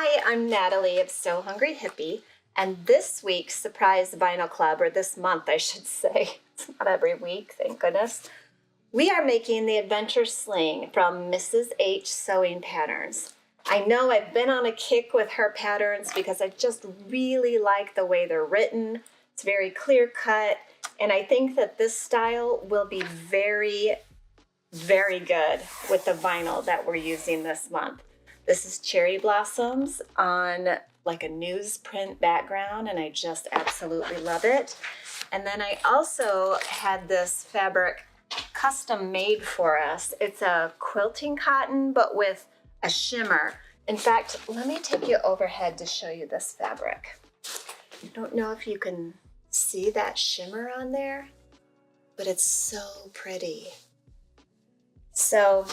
Hi, I'm Natalie of Sew Hungryhippie, and this week's Surprise Vinyl Club, or this month I should say, it's not every week, thank goodness, we are making the Adventure Sling from Mrs. H Sewing Patterns. I know I've been on a kick with her patterns because I just really like the way they're written. It's very clear cut, and I think that this style will be very, very good with the vinyl that we're using this month. This is cherry blossoms on like a newsprint background, and I just absolutely love it. And then I also had this fabric custom made for us. It's a quilting cotton, but with a shimmer. In fact, let me take you overhead to show you this fabric. I don't know if you can see that shimmer on there, but it's so pretty. So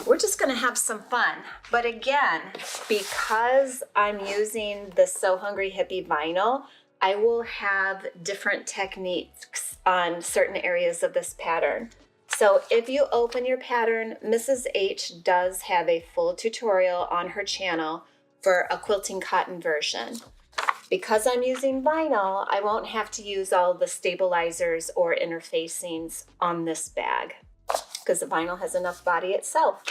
we're just gonna have some fun. But again, because I'm using the Sew Hungryhippie vinyl, I will have different techniques on certain areas of this pattern. So if you open your pattern, Mrs. H does have a full tutorial on her channel for a quilting cotton version. Because I'm using vinyl, I won't have to use all the stabilizers or interfacings on this bag, because the vinyl has enough body itself.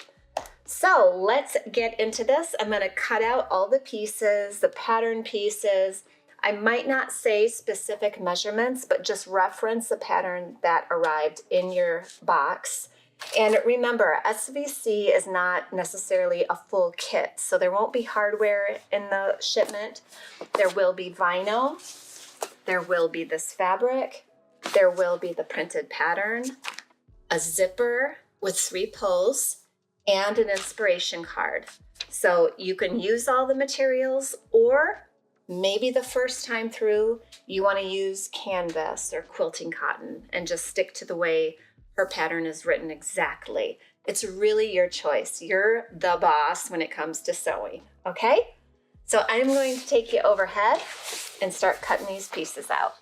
So let's get into this. I'm going to cut out all the pieces, the pattern pieces. I might not say specific measurements, but just reference the pattern that arrived in your box. And remember, SVC is not necessarily a full kit, so there won't be hardware in the shipment. There will be vinyl, there will be this fabric, there will be the printed pattern, a zipper with 3 pulls, and an inspiration card. So you can use all the materials, or maybe the first time through you want to use canvas or quilting cotton and just stick to the way her pattern is written exactly. It's really your choice. You're the boss when it comes to sewing, okay? So I'm going to take you overhead and start cutting these pieces out.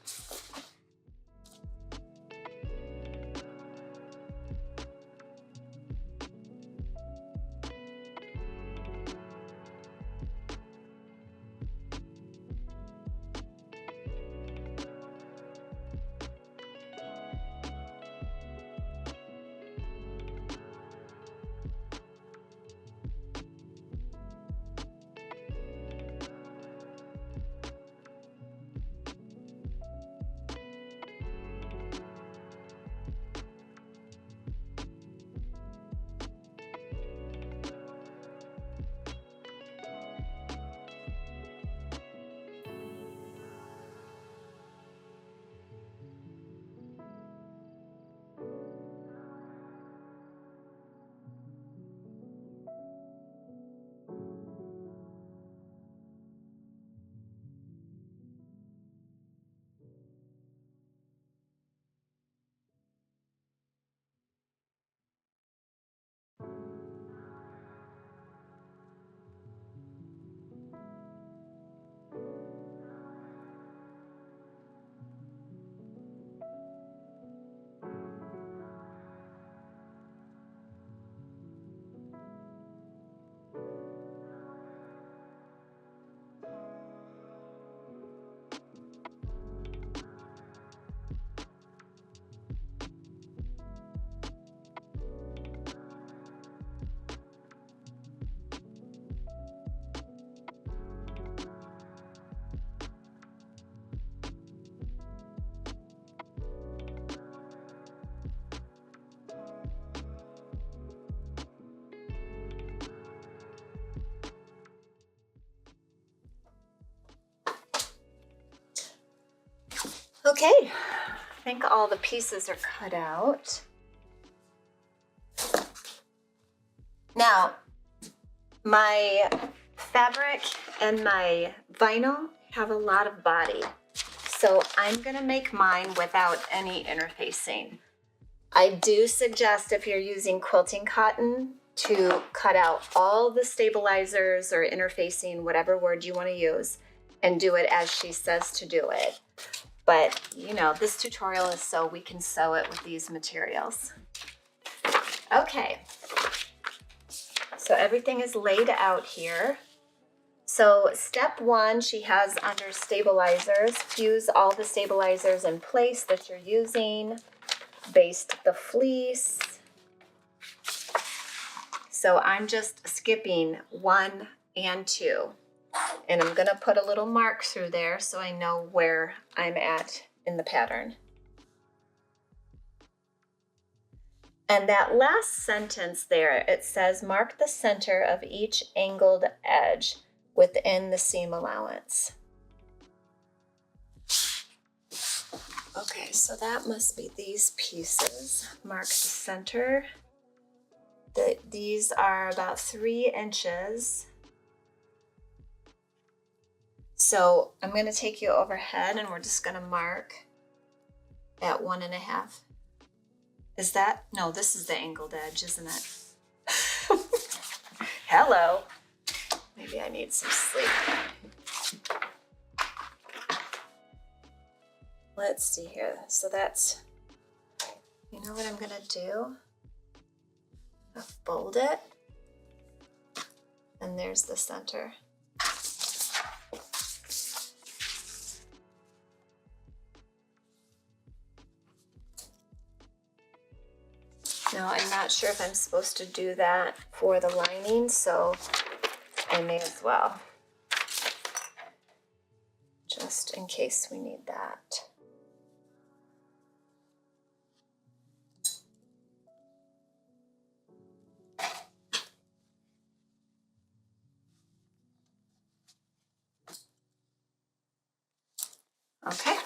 Okay, I think all the pieces are cut out. Now, my fabric and my vinyl have a lot of body, so I'm gonna make mine without any interfacing. I do suggest, if you're using quilting cotton, to cut out all the stabilizers or interfacing, whatever word you want to use, and do it as she says to do it. But you know, this tutorial is so we can sew it with these materials. Okay, so everything is laid out here. So step 1, she has under stabilizers. Fuse all the stabilizers in place that you're using. Baste the fleece. So I'm just skipping 1 and 2. And I'm gonna put a little mark through there so I know where I'm at in the pattern. And that last sentence there, it says, mark the center of each angled edge within the seam allowance. Okay, so that must be these pieces. Mark the center. These are about 3 inches. So I'm going to take you overhead and we're just going to mark at 1.5. Is that? No, this is the angled edge, isn't it? Hello. Maybe I need some sleep. Let's see here. So that's, you know what I'm going to do? I'll fold it. And there's the center. Now, I'm not sure if I'm supposed to do that for the lining, so I may as well, just in case we need that. Okay,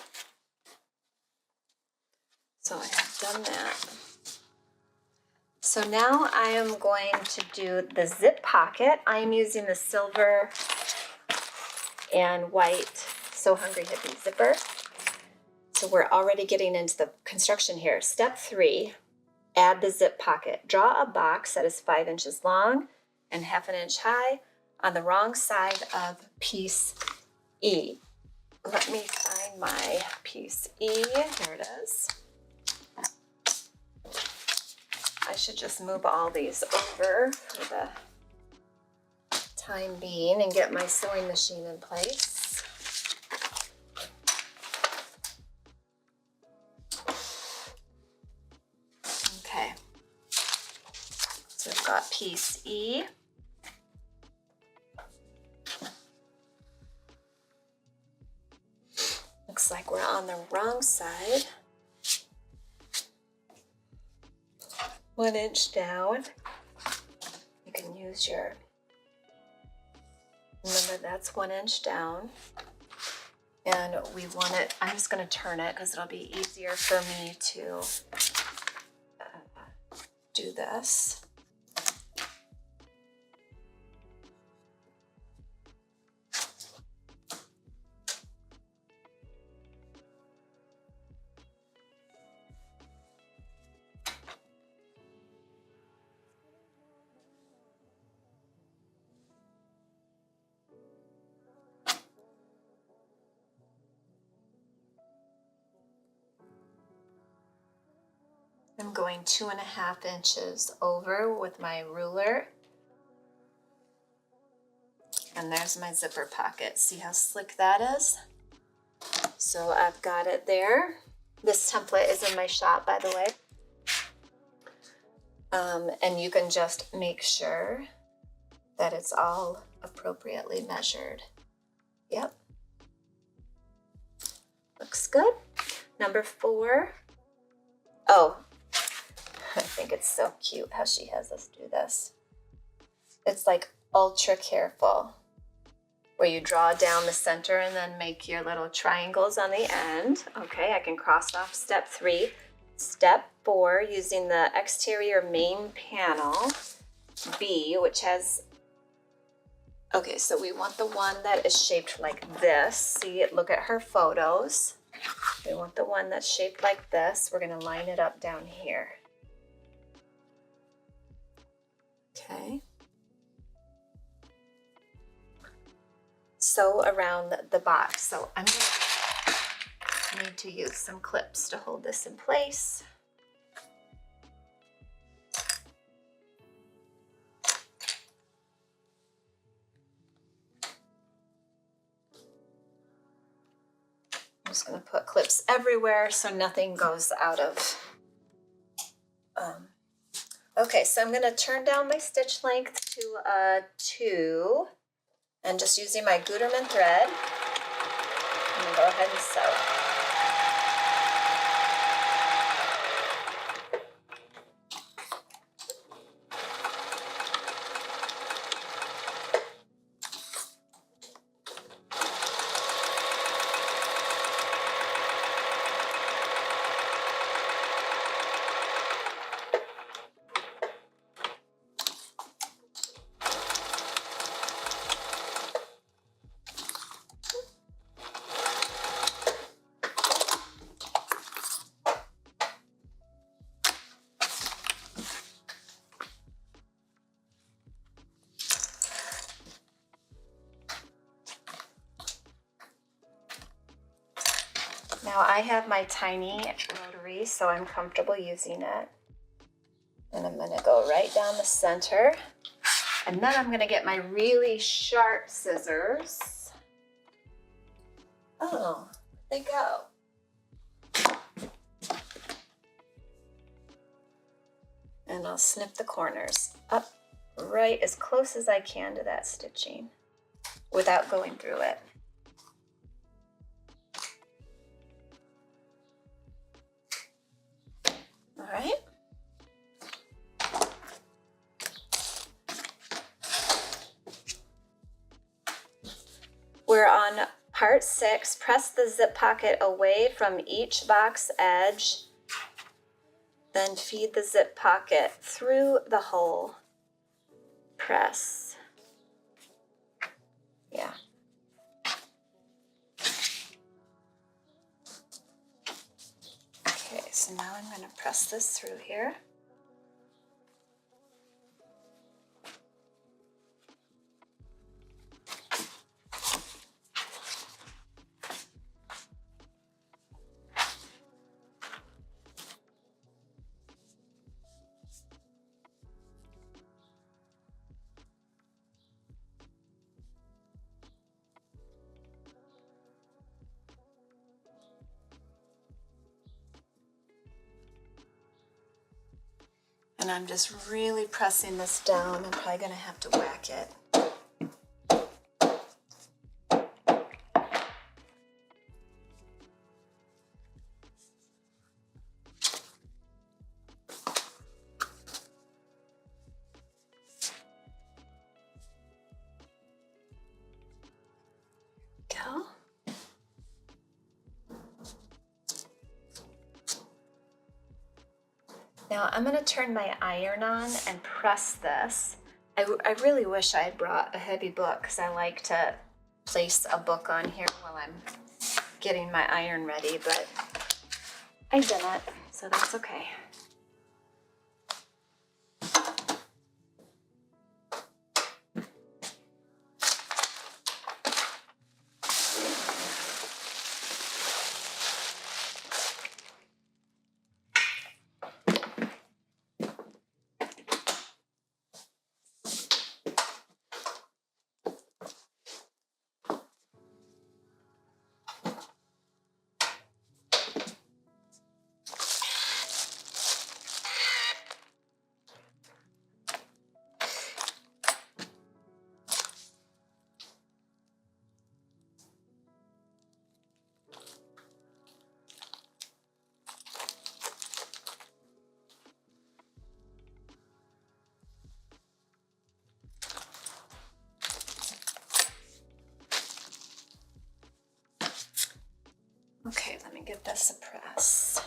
so I have done that. So now I am going to do the zip pocket. I am using the silver and white Sew Hungryhippie zipper. So we're already getting into the construction here. Step 3, add the zip pocket. Draw a box that is 5 inches long and 1/2 inch high on the wrong side of piece E. Let me find my piece E. Here it is. I should just move all these over for the time being and get my sewing machine in place. Okay, so I've got piece E. Looks like we're on the wrong side. 1 inch down. You can use your, remember that's 1 inch down. And we want it, I'm just going to turn it because it'll be easier for me to do this. I'm going 2.5 inches over with my ruler. And there's my zipper pocket. See how slick that is? So I've got it there. This template is in my shop, by the way. And you can just make sure that it's all appropriately measured. Yep. Looks good. Number 4. Oh, I think it's so cute how she has us do this. It's like ultra careful, where you draw down the center and then make your little triangles on the end. Okay, I can cross off step 3. Step 4, using the exterior main panel, B, which has, okay, so we want the one that is shaped like this. See, look at her photos. We want the one that's shaped like this. We're gonna line it up down here. Okay. Sew around the box. So I'm gonna need to use some clips to hold this in place. just going to put clips everywhere so nothing goes out of. Okay, so I'm going to turn down my stitch length to 2 and just using my Gutermann thread, I'm going to go ahead and sew. Now I have my tiny rotary, so I'm comfortable using it. And I'm going to go right down the center. And then I'm going to get my really sharp scissors. Oh, where'd they go? And I'll snip the corners up right as close as I can to that stitching without going through it. All right. We're on part 6. Press the zip pocket away from each box edge, then feed the zip pocket through the hole. Press. Yeah. Okay, so now I'm going to press this through here. And I'm just really pressing this down. I'm probably going to have to whack it. Go. Now I'm going to turn my iron on and press this. I really wish I had brought a heavy book because I like to place a book on here while I'm getting my iron ready, but I didn't, so that's okay. Okay, let me give this a press.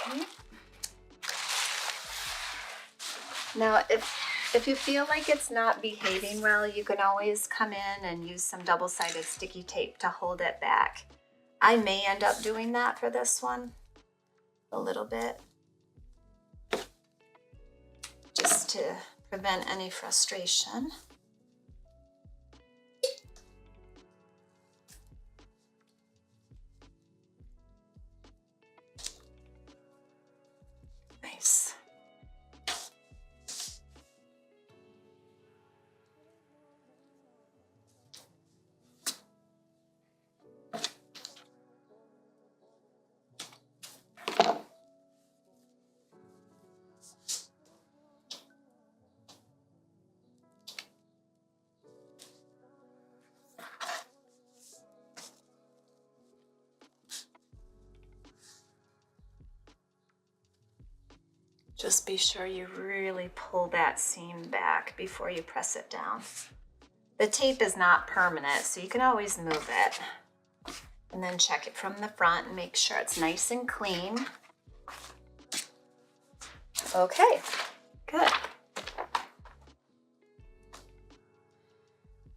Okay. Now, if you feel like it's not behaving well, you can always come in and use some double-sided sticky tape to hold it back. I may end up doing that for this one a little bit, just to prevent any frustration. Nice. Just be sure you really pull that seam back before you press it down. The tape is not permanent, so you can always move it. And then check it from the front and make sure it's nice and clean. Okay, good.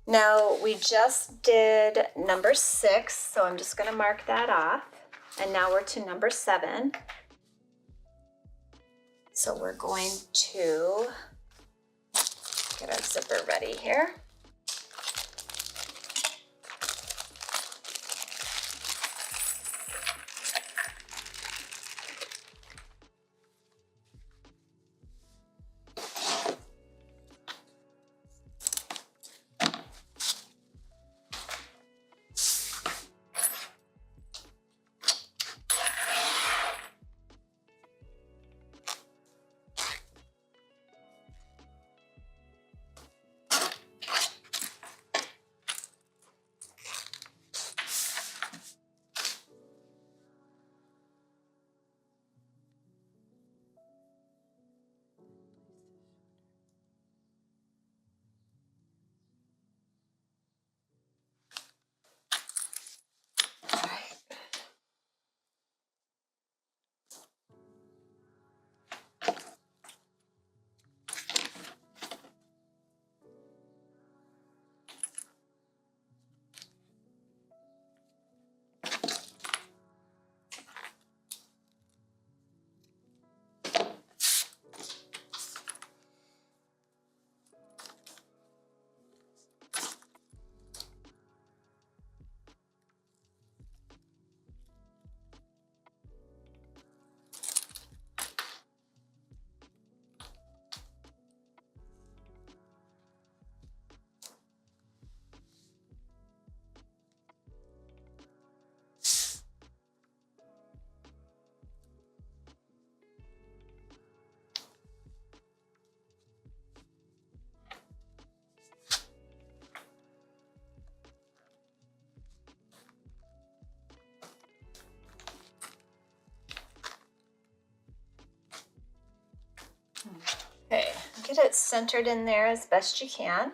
Now we just did number 6, so I'm just going to mark that off. And now we're to number 7. So we're going to get our zipper ready here. Okay, get it centered in there as best you can.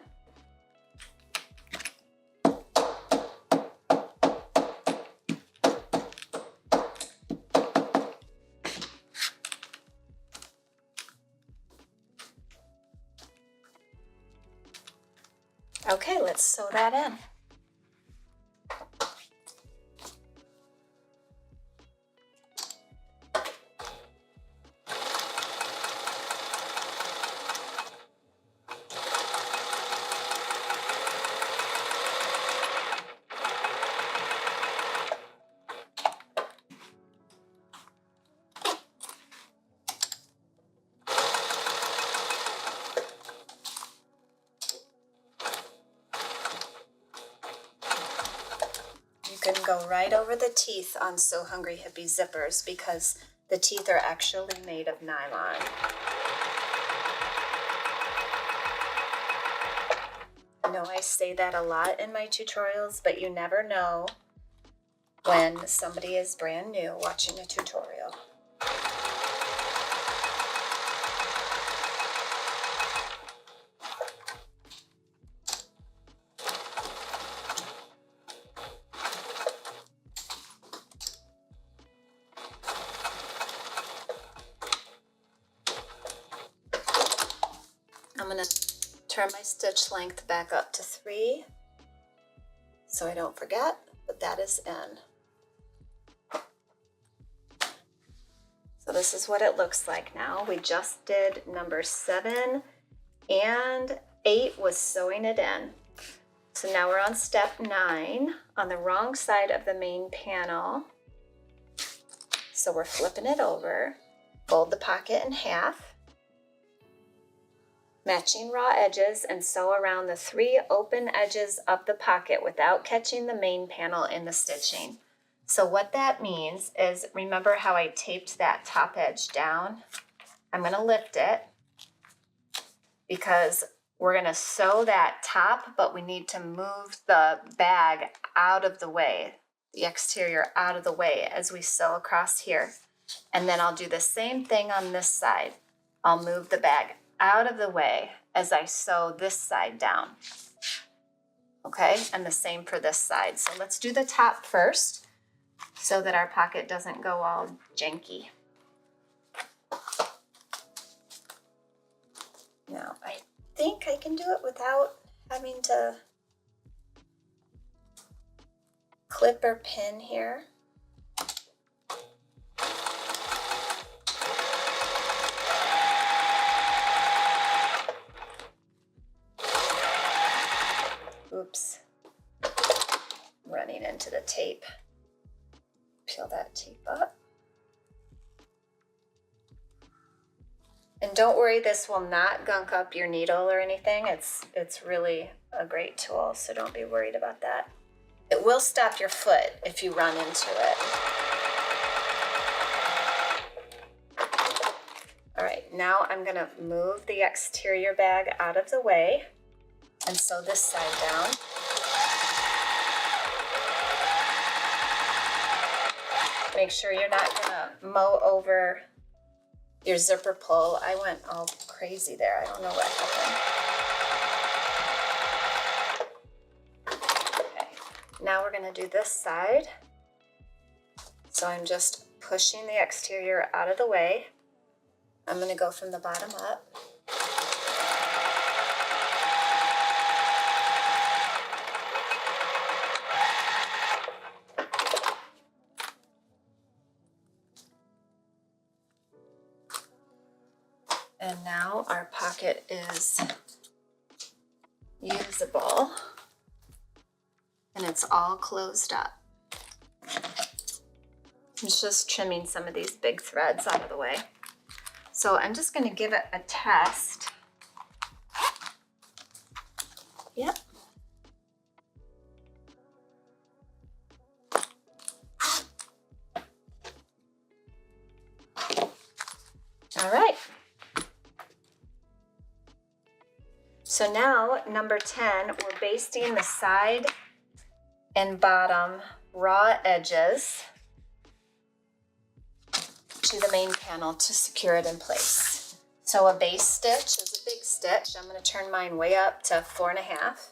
Okay, let's sew that in. You can go right over the teeth on Sew Hungryhippie zippers because the teeth are actually made of nylon. I know I say that a lot in my tutorials, but you never know when somebody is brand new watching a tutorial. I'm going to turn my stitch length back up to 3 so I don't forget, but that is in. So this is what it looks like now. We just did number 7 And 8 was sewing it in. So now we're on step 9 on the wrong side of the main panel. So we're flipping it over, fold the pocket in half, matching raw edges, and sew around the 3 open edges of the pocket without catching the main panel in the stitching. So what that means is, remember how I taped that top edge down? I'm going to lift it because we're going to sew that top, but we need to move the bag out of the way, the exterior out of the way as we sew across here. And then I'll do the same thing on this side. I'll move the bag out of the way as I sew this side down. Okay, and the same for this side. So let's do the top first so that our pocket doesn't go all janky. Now, I think I can do it without having to clip or pin here. Oops, I'm running into the tape. Peel that tape up. And don't worry, this will not gunk up your needle or anything. It's really a great tool, so don't be worried about that. It will stop your foot if you run into it. All right, now I'm gonna move the exterior bag out of the way and sew this side down. Make sure you're not gonna mow over your zipper pull. I went all crazy there. I don't know what happened. Okay, now we're gonna do this side. So I'm just pushing the exterior out of the way. I'm gonna go from the bottom up. And now our pocket is usable and it's all closed up. It's just trimming some of these big threads out of the way. So I'm just going to give it a test. Yep. All right. So now, number 10, we're basting the side and bottom raw edges to the main panel to secure it in place. So a base stitch is a big stitch. I'm going to turn mine way up to 4.5.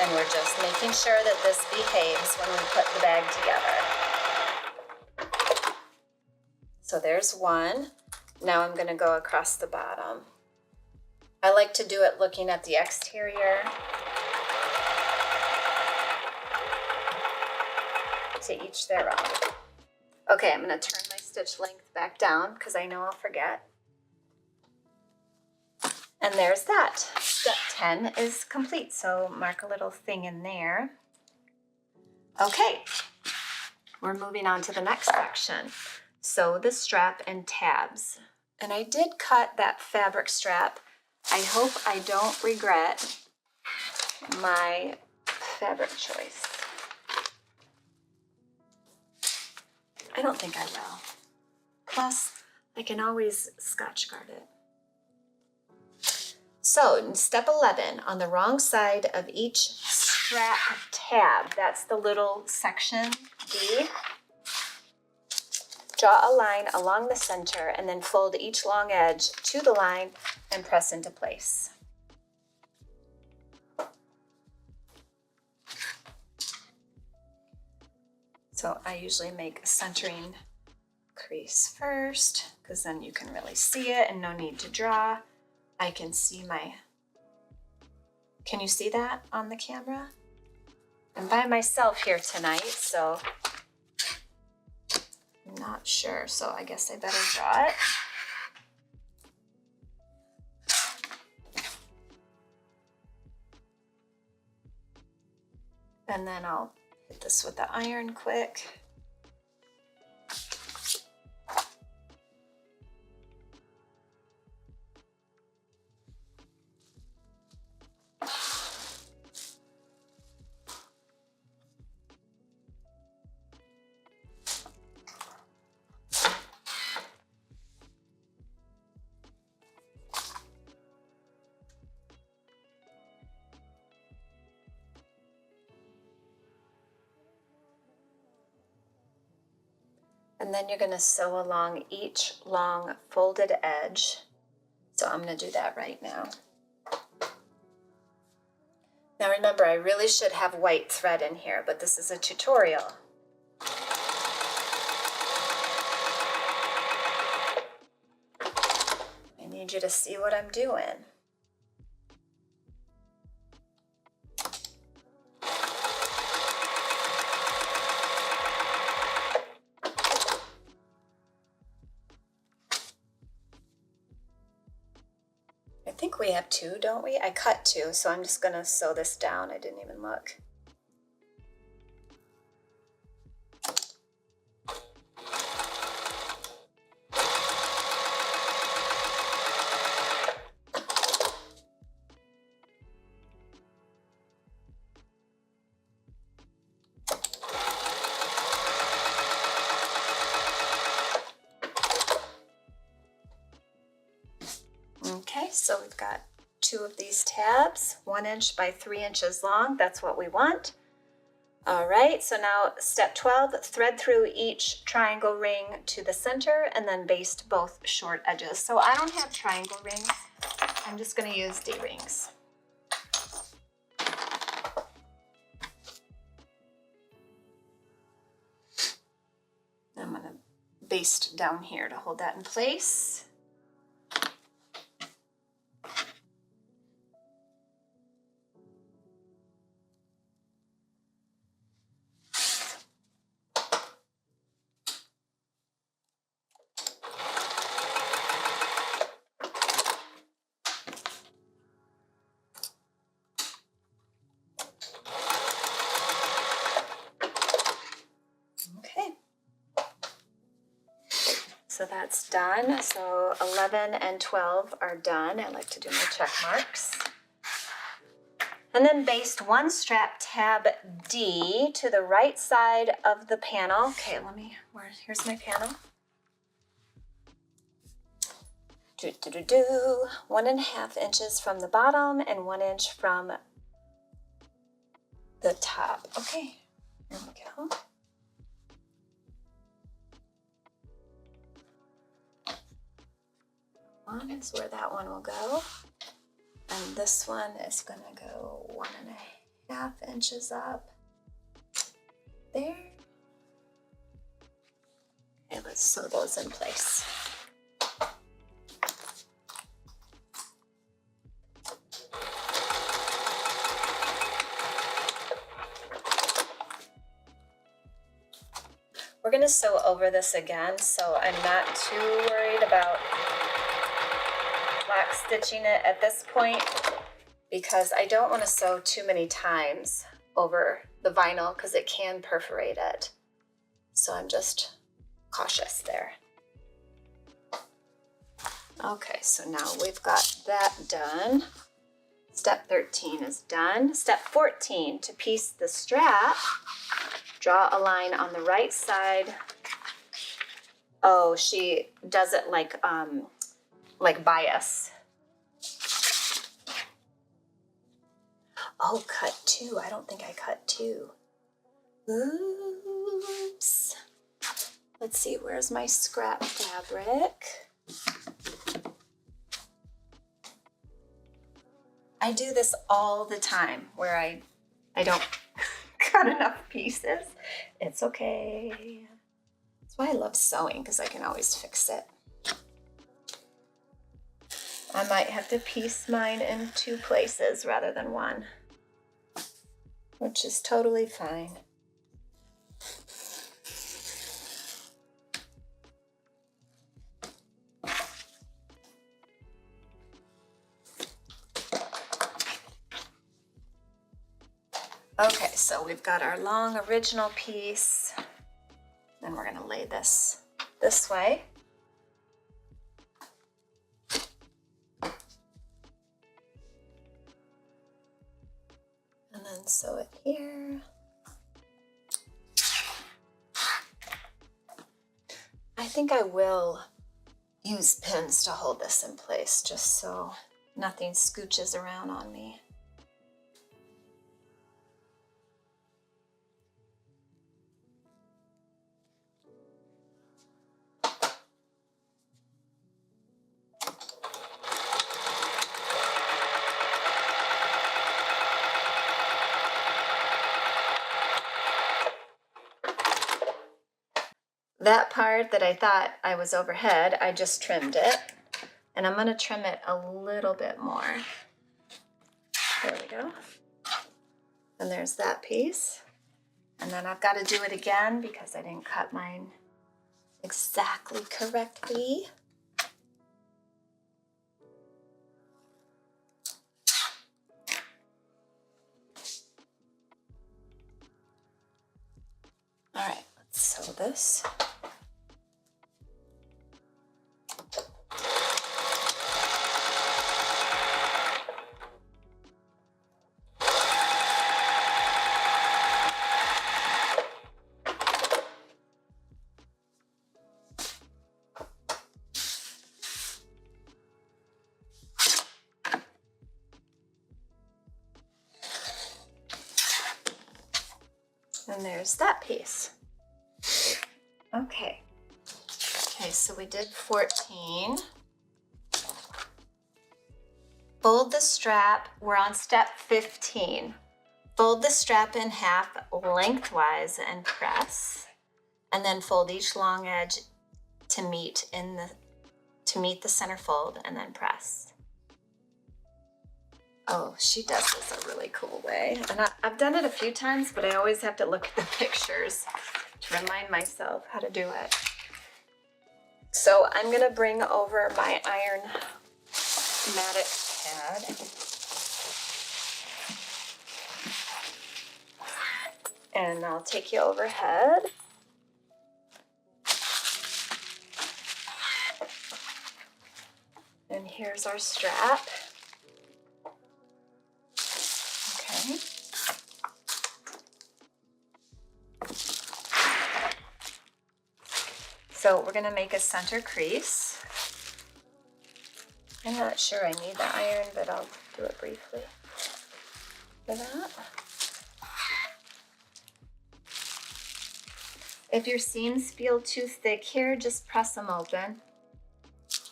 And we're just making sure that this behaves when we put the bag together. So there's one. Now I'm going to go across the bottom. I like to do it looking at the exterior. To each their own. Okay, I'm going to turn my stitch length back down because I know I'll forget. And there's that. Step 10 is complete, so mark a little thing in there. Okay, we're moving on to the next section. Sew the strap and tabs. And I did cut that fabric strap. I hope I don't regret my fabric choice. I don't think I will. Plus, I can always Scotch guard it. So, in step 11, on the wrong side of each strap tab, that's the little section D, draw a line along the center and then fold each long edge to the line and press into place. So I usually make a centering crease first because then you can really see it and no need to draw. I can see can you see that on the camera? I'm by myself here tonight, so I'm not sure. So I guess I better draw it. And then I'll hit this with the iron quick. And then you're going to sew along each long folded edge. So I'm going to do that right now. Now remember, I really should have white thread in here, but this is a tutorial. I need you to see what I'm doing. I think we have two, don't we? I cut two, so I'm just gonna sew this down. I didn't even look. Okay, so we've got two of these tabs, 1 inch by 3 inches long. That's what we want. All right, so now step 12, thread through each triangle ring to the center and then baste both short edges. So I don't have triangle rings. I'm just going to use D-rings. I'm going to baste down here to hold that in place. So that's done. So 11 and 12 are done. I like to do my check marks. And then baste one strap tab D to the right side of the panel. Okay, here's my panel. 1.5 inches from the bottom and 1 inch from the top. Okay, here we go. One is where that one will go. And this one is gonna go 1.5 inches up there. Okay, let's sew those in place. We're gonna sew over this again, so I'm not too worried about black stitching it at this point because I don't want to sew too many times over the vinyl because it can perforate it. So I'm just cautious there. Okay, so now we've got that done. Step 13 is done. Step 14, to piece the strap, draw a line on the right side. Oh, she does it like bias. Oh, cut two. I don't think I cut two. Oops. Let's see, where's my scrap fabric? I do this all the time where I don't cut enough pieces. It's okay. That's why I love sewing, because I can always fix it. I might have to piece mine in 2 places rather than 1, which is totally fine. Okay, so we've got our long original piece. Then we're going to lay this way. And then sew it here. I think I will use pins to hold this in place just so nothing scooches around on me. That part that I thought I was overhead, I just trimmed it. And I'm going to trim it a little bit more. There we go. And there's that piece. And then I've got to do it again because I didn't cut mine exactly correctly. All right, let's sew this. And there's that piece. Okay. Okay, so we did 14. Fold the strap. We're on step 15. Fold the strap in half lengthwise and press. And then fold each long edge to meet the center fold and then press. Oh, she does this a really cool way. And I've done it a few times, but I always have to look at the pictures to remind myself how to do it. So I'm gonna bring over my iron matted pad. And I'll take you overhead. And here's our strap. Okay. So we're gonna make a center crease. I'm not sure I need the iron, but I'll do it briefly for that. If your seams feel too thick here, just press them open.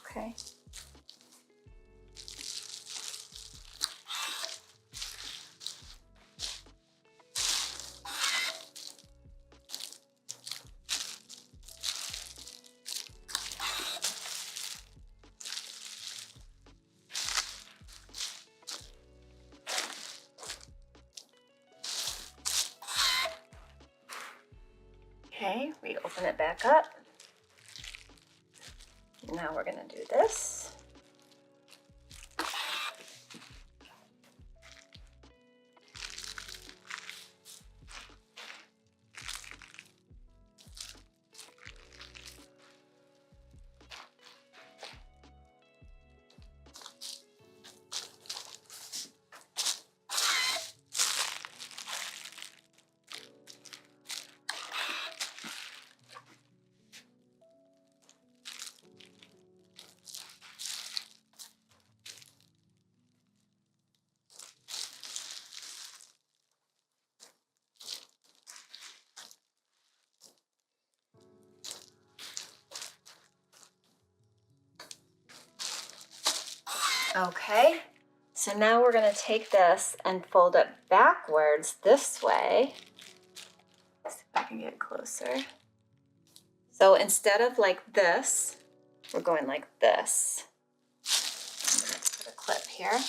Okay. Okay, we open it back up. Now we're gonna do this. Okay, so now we're going to take this and fold it backwards this way. Let's see if I can get closer. So instead of like this, we're going like this. I'm going to put a clip here.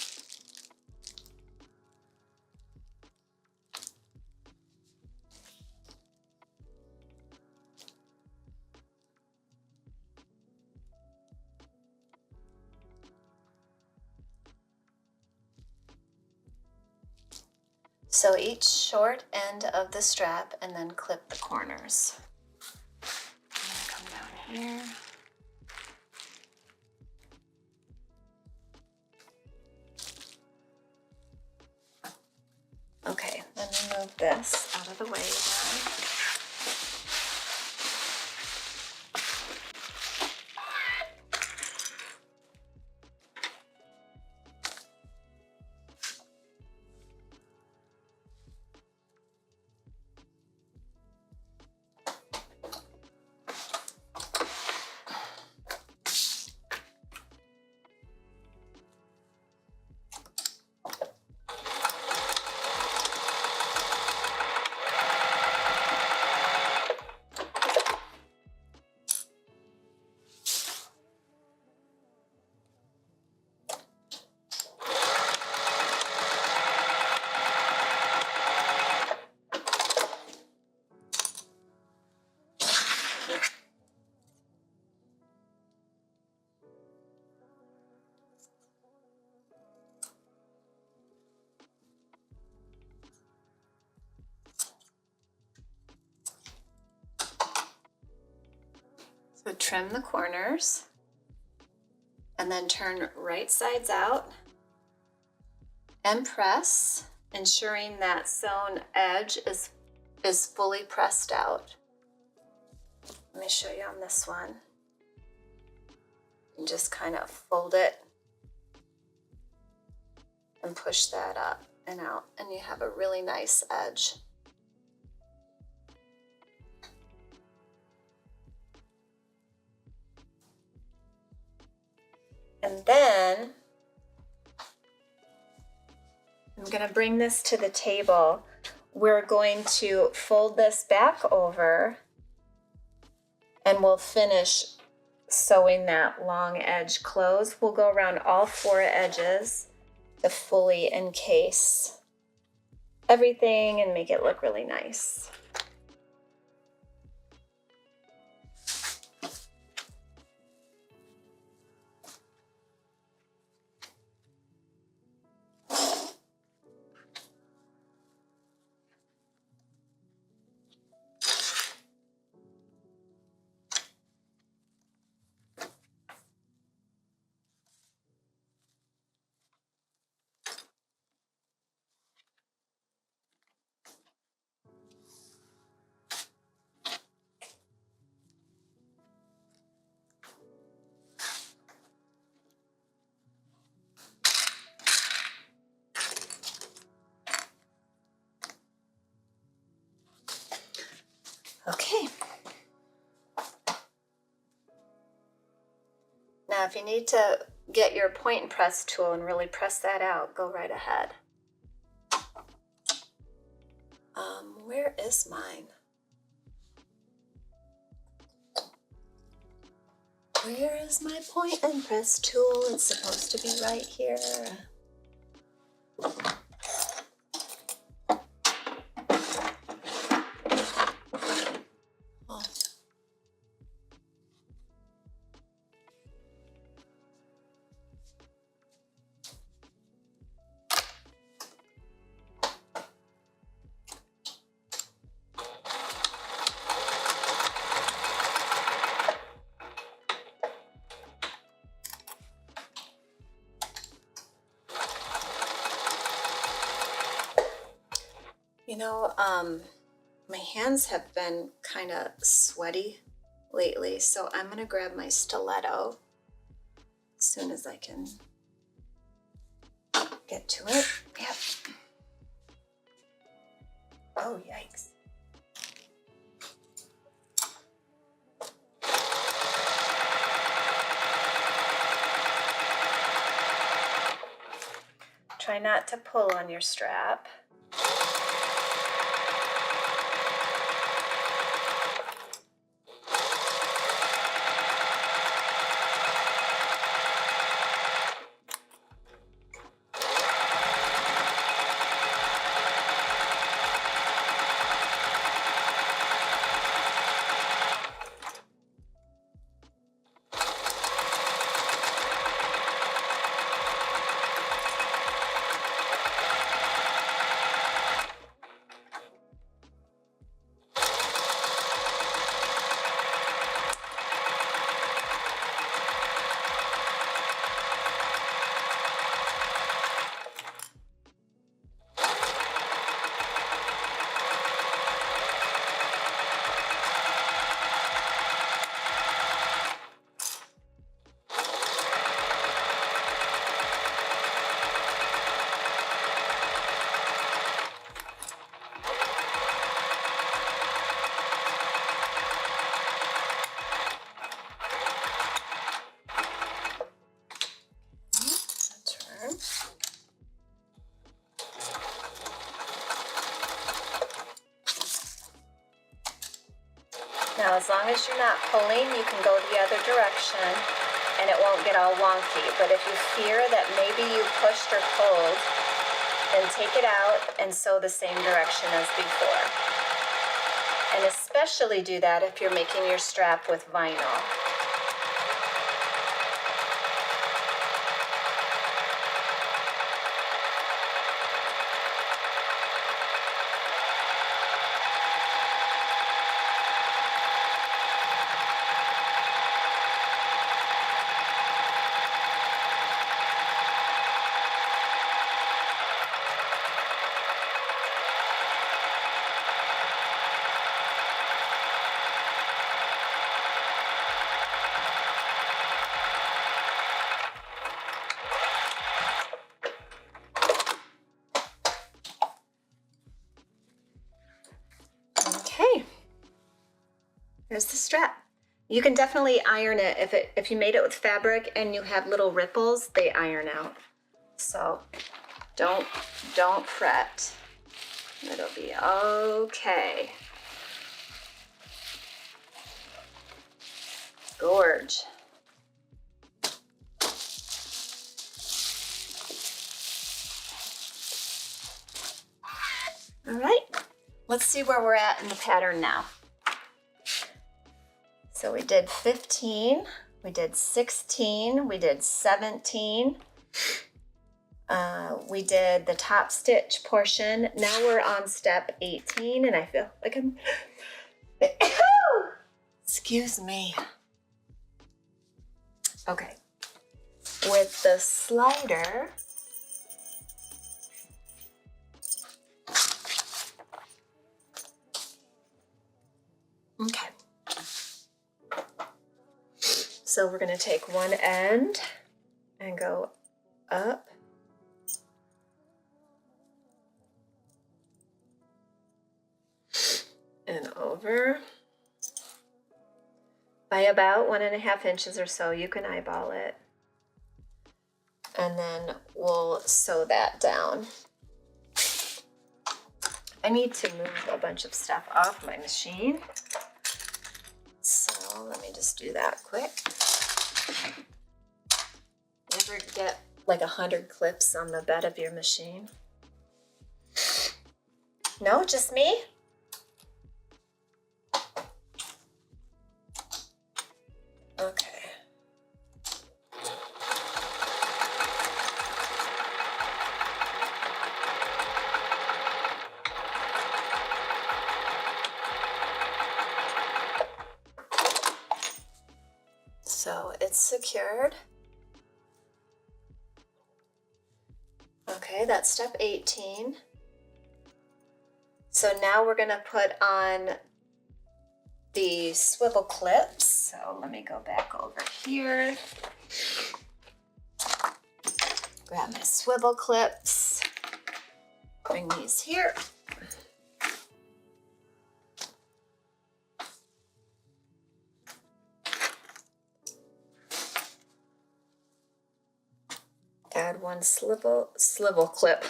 Sew each short end of the strap and then clip the corners. I'm gonna come down here. Okay, let me move this out of the way then. So trim the corners and then turn right sides out and press, ensuring that sewn edge is fully pressed out. Let me show you on this one. You just kind of fold it and push that up and out, and you have a really nice edge. And then I'm going to bring this to the table. We're going to fold this back over and we'll finish sewing that long edge close. We'll go around all 4 edges to fully encase everything and make it look really nice. Okay. Now, if you need to get your point and press tool and really press that out, go right ahead. Where is mine? Where is my point and press tool? It's supposed to be right here. Oh. You know, my hands have been kind of sweaty lately, so I'm gonna grab my stiletto as soon as I can get to it. Yep. Oh, yikes. Try not to pull on your strap. Now, as long as you're not pulling, you can go the other direction and it won't get all wonky. But if you fear that maybe you pushed or pulled, then take it out and sew the same direction as before. And especially do that if you're making your strap with vinyl. Okay, there's the strap. You can definitely iron it. If you made it with fabric and you have little ripples, they iron out. So don't fret. It'll be okay. Gorge. All right. Let's see where we're at in the pattern now. So we did 15, we did 16, we did 17. We did the top stitch portion. Now we're on step 18 and I feel like I'm, excuse me. Okay, with the slider, okay. So we're gonna take one end and go up and over by about 1.5 inches or so. You can eyeball it. And then we'll sew that down. I need to move a bunch of stuff off my machine. So let me just do that quick. You ever get like 100 clips on the bed of your machine? No, just me? Okay. So it's secured. Okay, that's step 18. So now we're gonna put on the swivel clips. So let me go back over here. Grab my swivel clips. Bring these here. Add one swivel clip.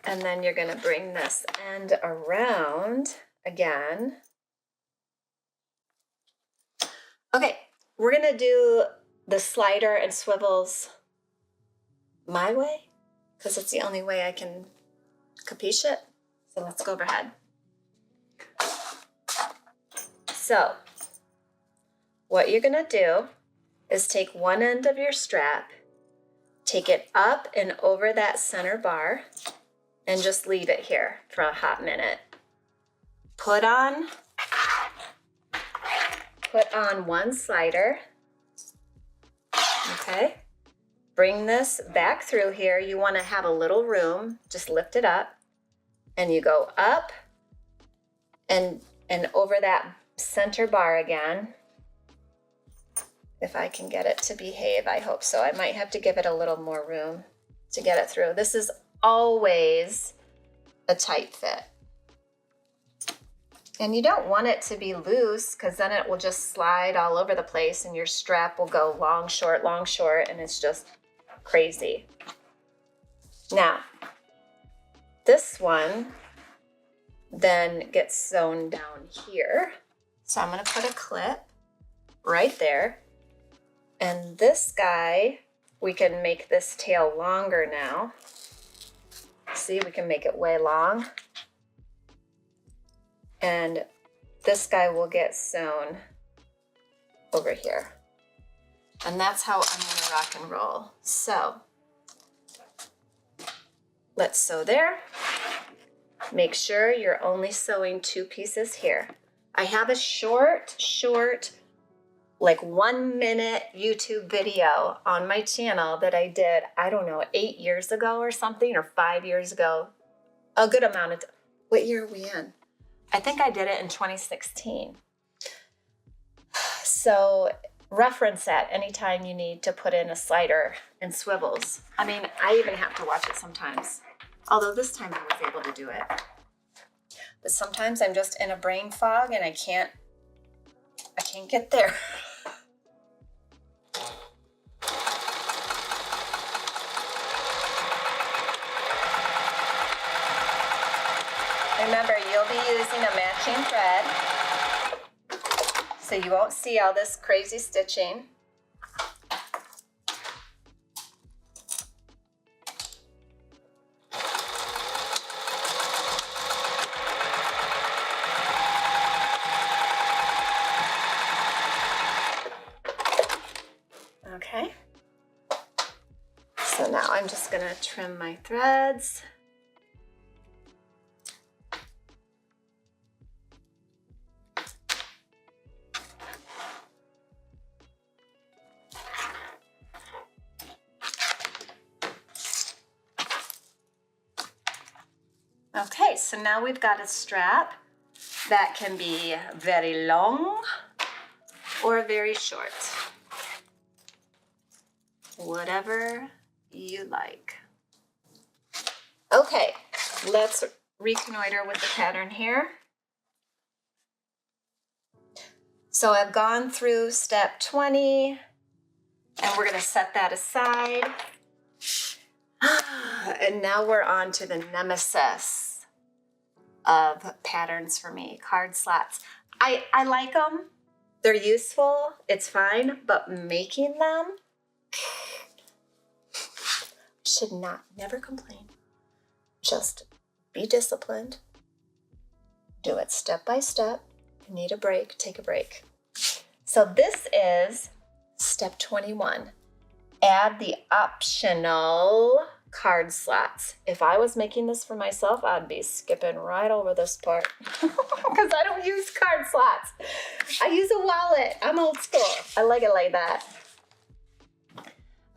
And then you're gonna bring this end around again. Okay, we're gonna do the slider and swivels my way, because it's the only way I can capiche it. So let's go overhead. So what you're gonna do is take one end of your strap, take it up and over that center bar, and just leave it here for a hot minute. Put on one slider, okay? Bring this back through here. You wanna have a little room, just lift it up, and you go up and over that center bar again. If I can get it to behave, I hope so. I might have to give it a little more room to get it through. This is always a tight fit. And you don't want it to be loose, because then it will just slide all over the place and your strap will go long, short, and it's just crazy. Now, this one, then gets sewn down here. So I'm gonna put a clip right there. And this guy, we can make this tail longer now. See, we can make it way long. And this guy will get sewn over here. And that's how I'm gonna rock and roll. So let's sew there. Make sure you're only sewing 2 pieces here. I have a short, like 1 minute YouTube video on my channel that I did, I don't know, 8 years ago or something, or 5 years ago. A good amount of time. What year are we in? I think I did it in 2016. So reference that anytime you need to put in a slider and swivels. I mean, I even have to watch it sometimes. Although this time I was able to do it. But sometimes I'm just in a brain fog and I can't get there. Remember, you'll be using a matching thread, so you won't see all this crazy stitching. Okay. So now I'm just gonna trim my threads. Okay, so now we've got a strap that can be very long or very short. Whatever you like. Okay, let's reconnoiter with the pattern here. So I've gone through step 20, and we're going to set that aside. And now we're on to the nemesis of patterns for me, card slots. I like them. They're useful. It's fine. But making them should never complain. Just be disciplined. Do it step by step. You need a break, take a break. So this is step 21. Add the optional card slots. If I was making this for myself, I'd be skipping right over this part because I don't use card slots. I use a wallet. I'm old school. I like it like that.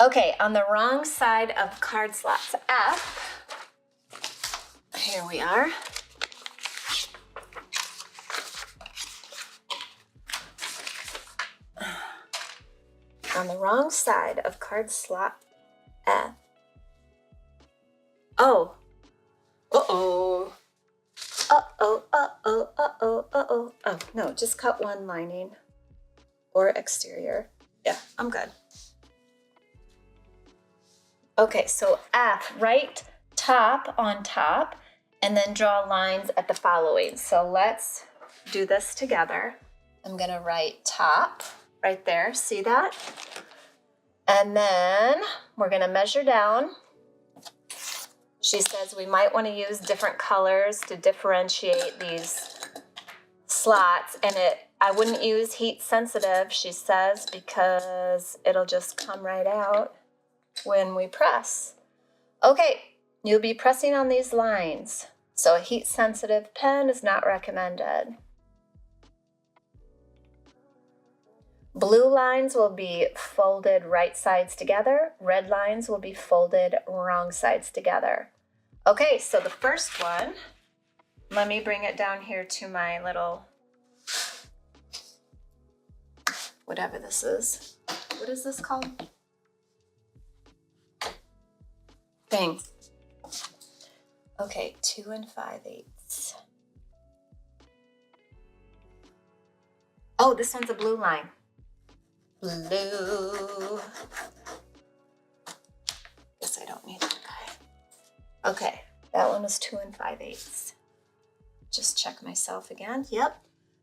Okay, on the wrong side of card slots F, here we are. On the wrong side of card slot F. Oh. Uh-oh. Uh-oh, uh-oh, uh-oh, uh-oh. Oh, no, just cut one lining or exterior. Yeah, I'm good. Okay, so F, right top on top, and then draw lines at the following. So let's do this together. I'm gonna write top right there, see that? And then we're gonna measure down. She says we might wanna use different colors to differentiate these slots, and I wouldn't use heat sensitive, she says, because it'll just come right out when we press. Okay, you'll be pressing on these lines, so a heat sensitive pen is not recommended. Blue lines will be folded right sides together. Red lines will be folded wrong sides together. Okay, so the first one, let me bring it down here to my little, whatever this is. What is this called? Thing. Okay, 2 5/8. Oh, this one's a blue line. Blue. Guess I don't need that guy. Okay, that one was 2 5/8. just check myself again. Yep.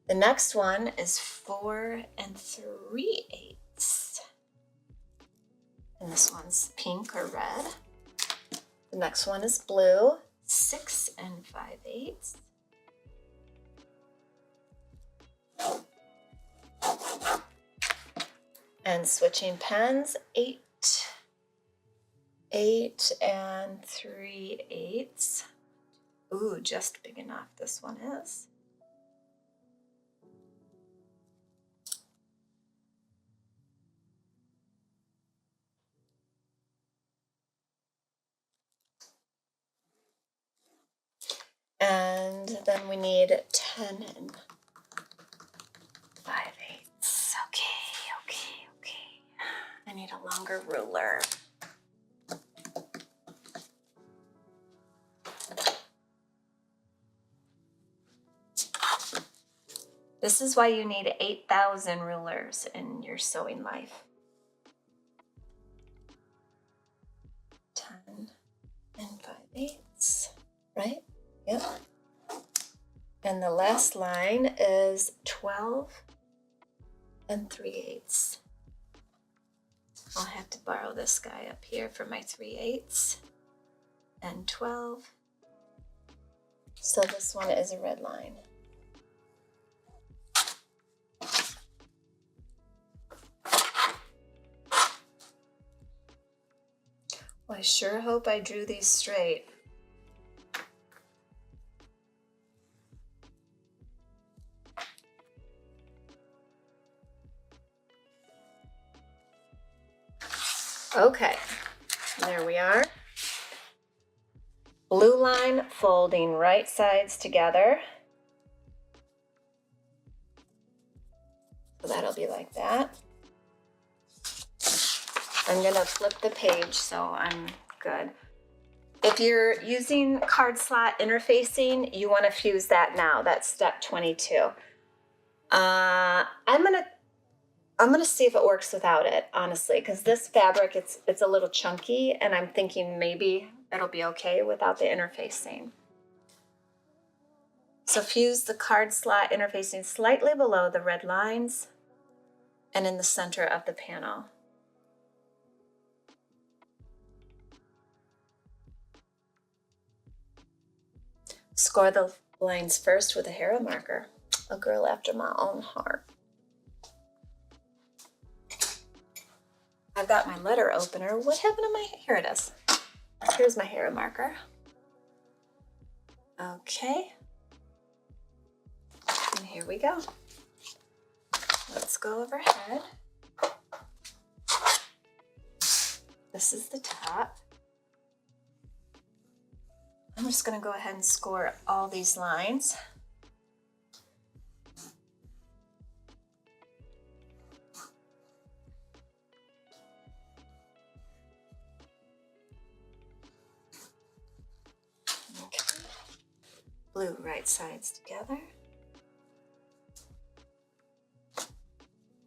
The next one is 4 3/8. And this one's pink or red. The next one is blue, 6 5/8. And switching pens, 8 3/8. Ooh, just big enough, this one is. And then we need 10 5/8. Okay. I need a longer ruler. This is why you need 8,000 rulers in your sewing life. 10 5/8, right? Yep. And the last line is 12 3/8. I'll have to borrow this guy up here for my 3/8 and 12. So this one is a red line. Well, I sure hope I drew these straight. Okay, there we are. Blue line folding right sides together. So that'll be like that. I'm gonna flip the page so I'm good. If you're using card slot interfacing, you wanna fuse that now. That's step 22. I'm gonna see if it works without it, honestly, because this fabric, it's a little chunky, and I'm thinking maybe it'll be okay without the interfacing. So fuse the card slot interfacing slightly below the red lines and in the center of the panel. Score the lines first with a hero marker. A girl after my own heart. I've got my letter opener. What happened to my, here it is. Here's my hero marker. Okay. And here we go. Let's go overhead. This is the top. I'm just gonna go ahead and score all these lines. Blue right sides together.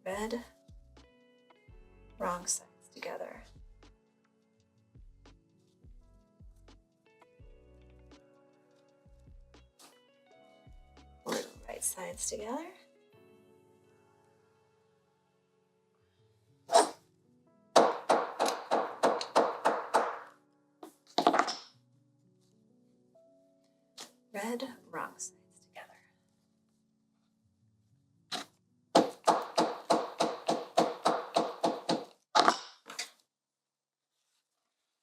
Red wrong sides together. Blue right sides together. Red wrong sides together.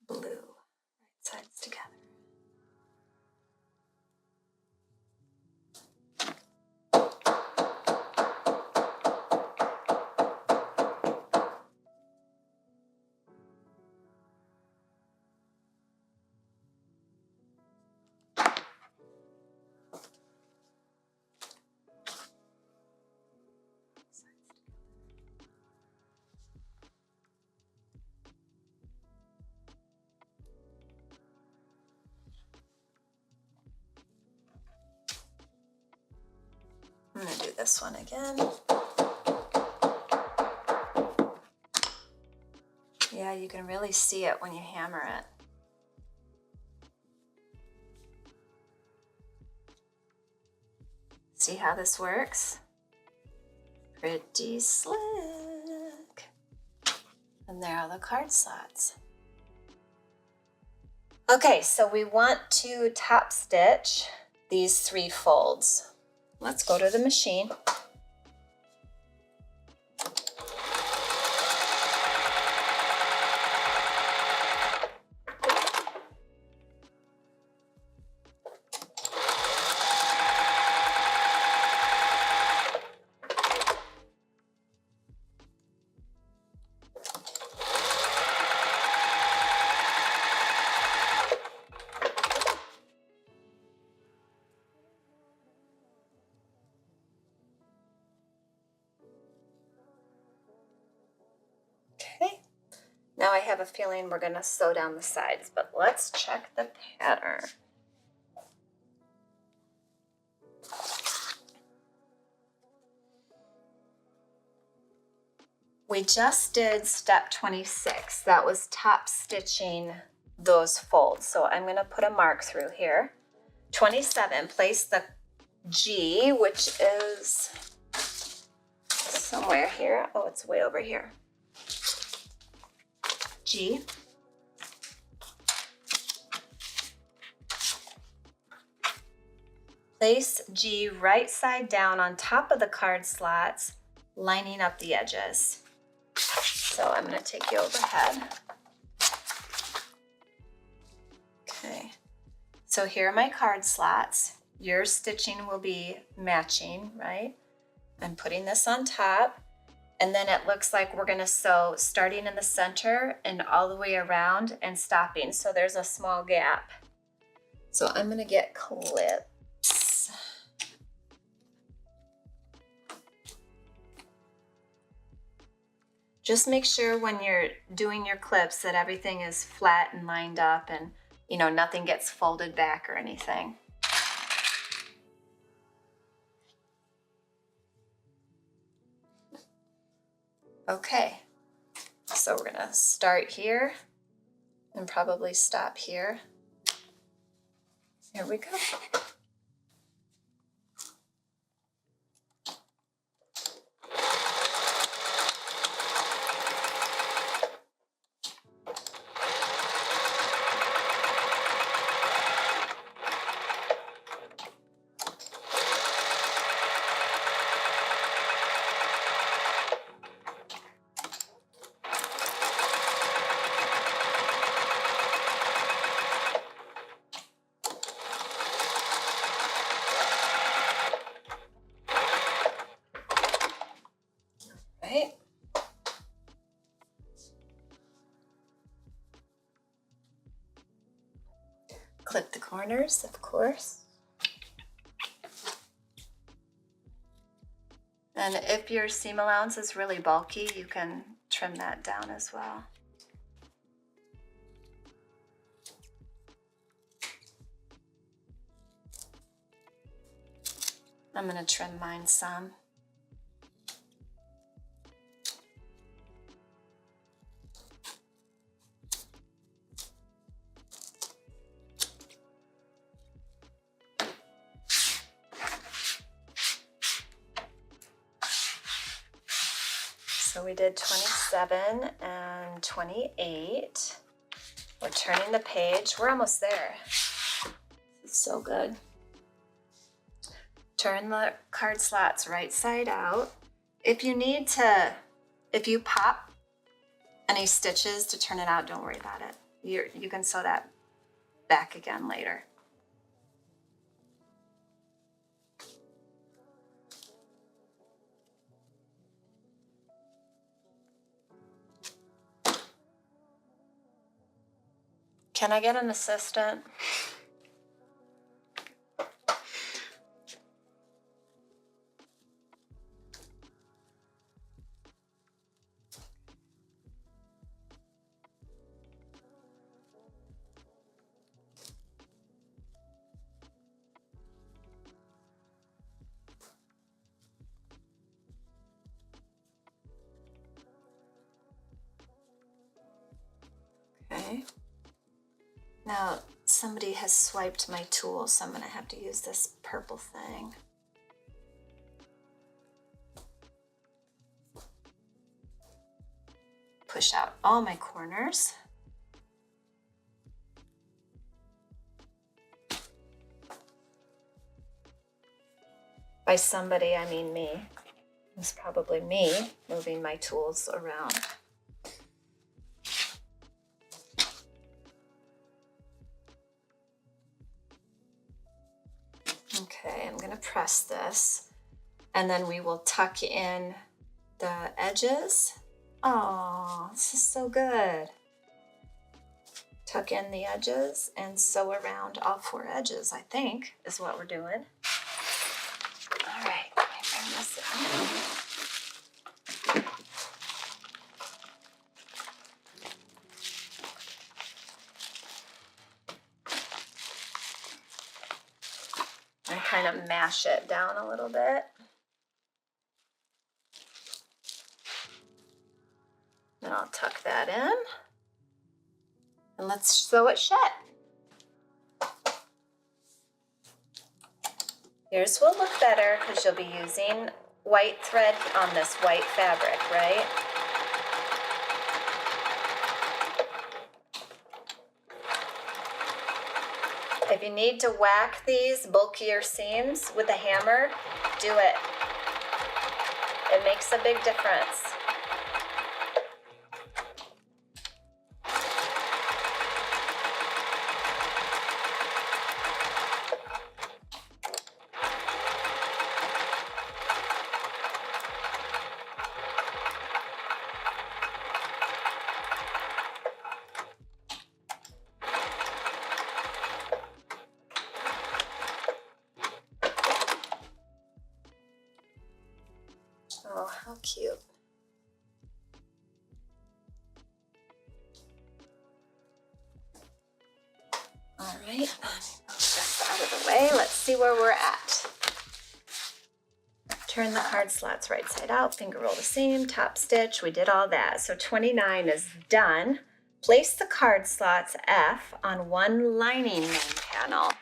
Blue right sides together. I'm going to do this one again. Yeah, you can really see it when you hammer it. See how this works? Pretty slick. And there are the card slots. Okay, so we want to top stitch these 3 folds. Let's go to the machine. Okay, now I have a feeling we're going to sew down the sides, but let's check the pattern. We just did step 26. That was top stitching those folds. So I'm going to put a mark through here. 27, place the G, which is somewhere here. Oh, it's way over here. G. Place G right side down on top of the card slots, lining up the edges. So I'm going to take you overhead. Okay. So here are my card slots. Your stitching will be matching, right? I'm putting this on top. And then it looks like we're going to sew starting in the center and all the way around and stopping. So there's a small gap. So I'm going to get clips. Just make sure when you're doing your clips that everything is flat and lined up and, you know, nothing gets folded back or anything. Okay, so we're gonna start here and probably stop here. Here we go. Right. Clip the corners, of course. And if your seam allowance is really bulky, you can trim that down as well. I'm going to trim mine some. So we did 27 and 28. We're turning the page. We're almost there. This is so good. Turn the card slots right side out. If you pop any stitches to turn it out, don't worry about it. You can sew that back again later. Can I get an assistant? Okay. Now, somebody has swiped my tool, so I'm going to have to use this purple thing. push out all my corners. By somebody, I mean me. It's probably me moving my tools around. Okay, I'm gonna press this, and then we will tuck in the edges. Oh, this is so good. Tuck in the edges and sew around all 4 edges, I think, is what we're doing. All right, let me bring this in. And kind of mash it down a little bit. Then I'll tuck that in. And let's sew it shut. Yours will look better because you'll be using white thread on this white fabric, right? If you need to whack these bulkier seams with a hammer, do it. It makes a big difference. Oh, how cute. All right, move this out of the way. Let's see where we're at. Turn the card slots right side out, finger roll the seam, top stitch. We did all that. So 29 is done. Place the card slots F on one lining main panel.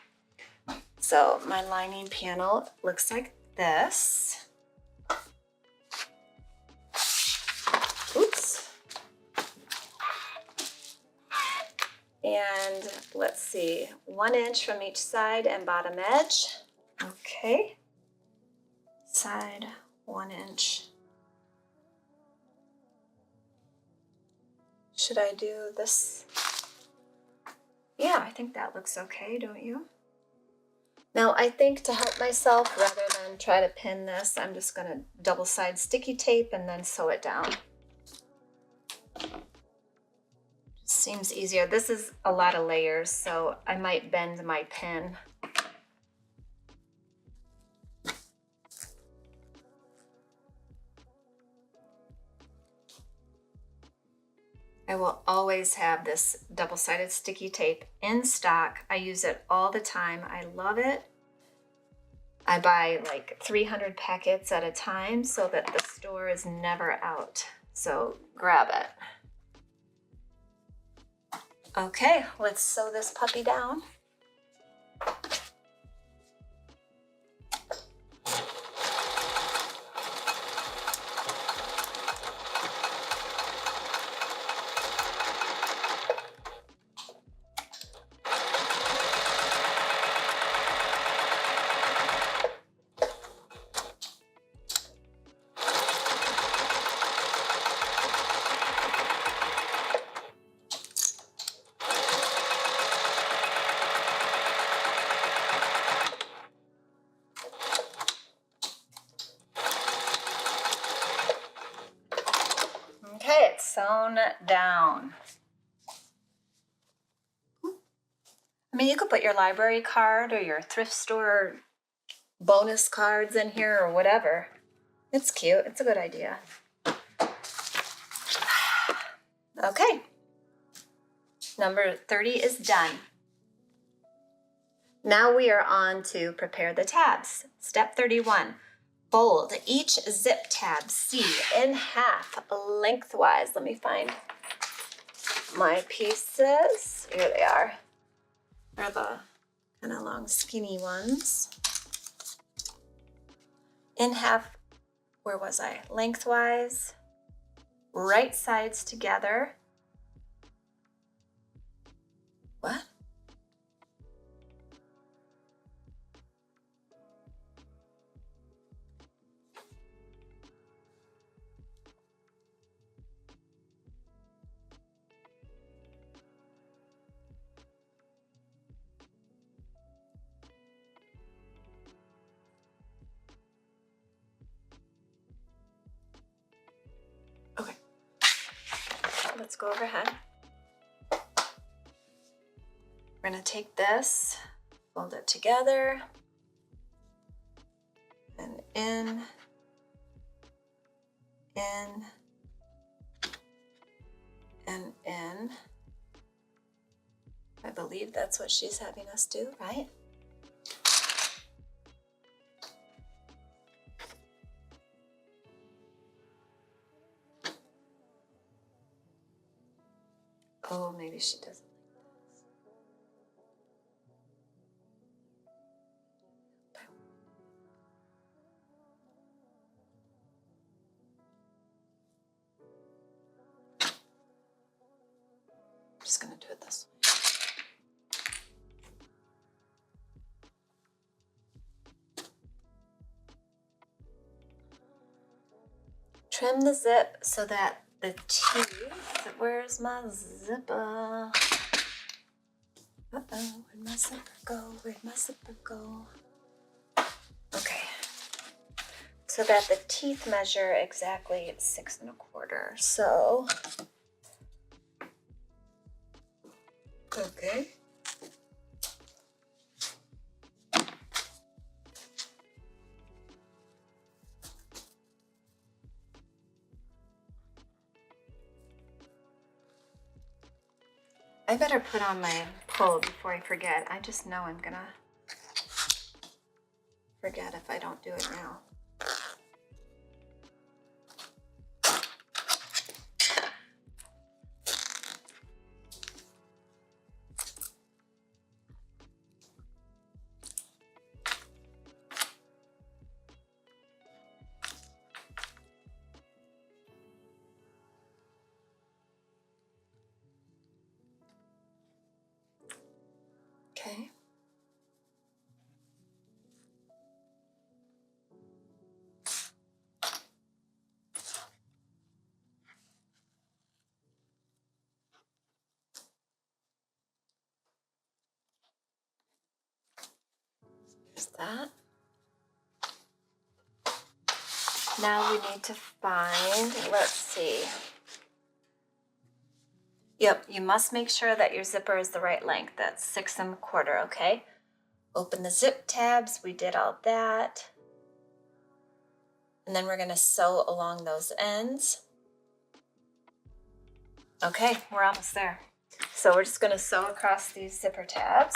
So my lining panel looks like this. Oops. And let's see, 1 inch from each side and bottom edge. Okay. Side 1 inch. Should I do this? Yeah, I think that looks okay, don't you? Now I think to help myself, rather than try to pin this, I'm just gonna double side sticky tape and then sew it down. Seems easier. This is a lot of layers, so I might bend my pin. I will always have this double-sided sticky tape in stock. I use it all the time. I love it. I buy like 300 packets at a time so that the store is never out. So grab it. Okay, let's sew this puppy down. Okay, it's sewn down. I mean, you could put your library card or your thrift store bonus cards in here or whatever. It's cute. It's a good idea. Okay. Number 30 is done. Now we are on to prepare the tabs. Step 31. Fold each zip tab C in half lengthwise. Let me find my pieces. Here they are. They're the kind of long skinny ones. In half, where was I? Lengthwise. right sides together. What? Okay, let's go overhead. We're gonna take this, fold it together, and in, and in. I believe that's what she's having us do, right? Oh, maybe she doesn't. I'm just gonna do it this way. Trim the zip so that the teeth, where's my zipper? Uh-oh, where'd my zipper go? Where'd my zipper go? Okay, so that the teeth measure exactly 6 1/4. So, okay. I better put on my pull before I forget. I just know I'm gonna forget if I don't do it now. Okay. There's that. Now we need to find, let's see. Yep, you must make sure that your zipper is the right length. That's 6 1/4, okay? Open the zip tabs, we did all that. And then we're gonna sew along those ends. Okay, we're almost there. So we're just gonna sew across these zipper tabs.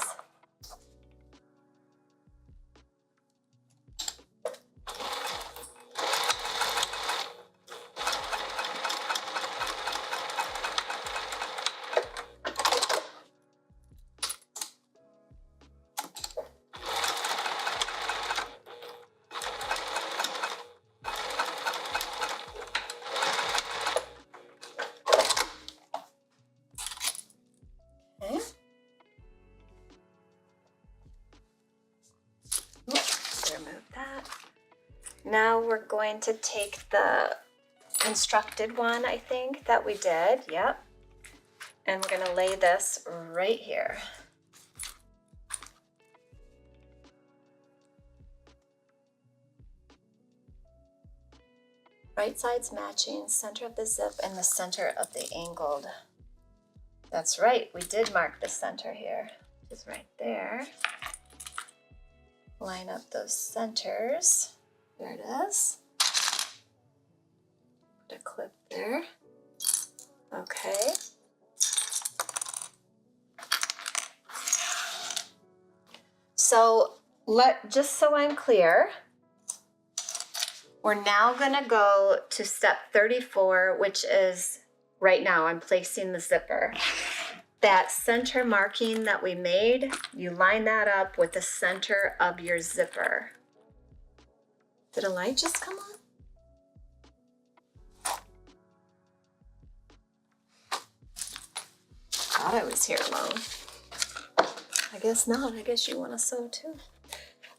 Okay. Oops, remove that. Now we're going to take the constructed one, I think, that we did. Yep. And we're gonna lay this right here. Right sides matching, center of the zip and the center of the angled. That's right, we did mark the center here. Just right there. Line up those centers. There it is. Put a clip there. Okay. So just so I'm clear, we're now gonna go to step 34, which is right now I'm placing the zipper. That center marking that we made, you line that up with the center of your zipper. Did a light just come on? thought I was here alone. I guess not. I guess you want to sew too.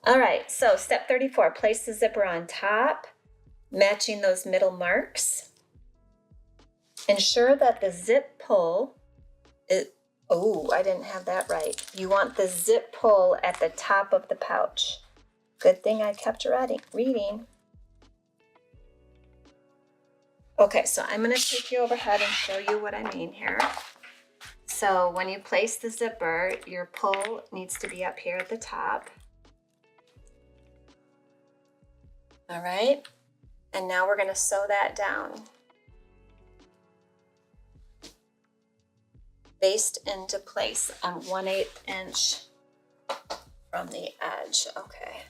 All right, so step 34, place the zipper on top, matching those middle marks. Ensure that the zip pull is, oh, I didn't have that right. You want the zip pull at the top of the pouch. Good thing I kept reading. Okay, so I'm going to take you overhead and show you what I mean here. So when you place the zipper, your pull needs to be up here at the top. All right, and now we're going to sew that down. Based into place on 1/8 inch from the edge. Okay.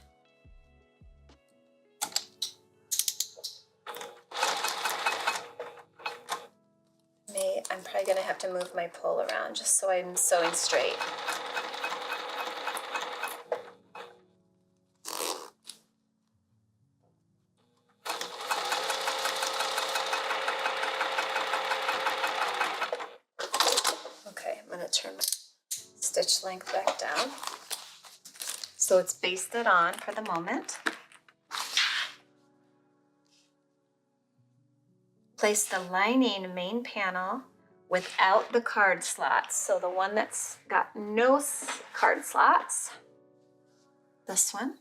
I'm probably going to have to move my pull around just so I'm sewing straight. Okay, I'm going to turn my stitch length back down. So it's basted on for the moment. Place the lining main panel without the card slots. So the one that's got no card slots, this one.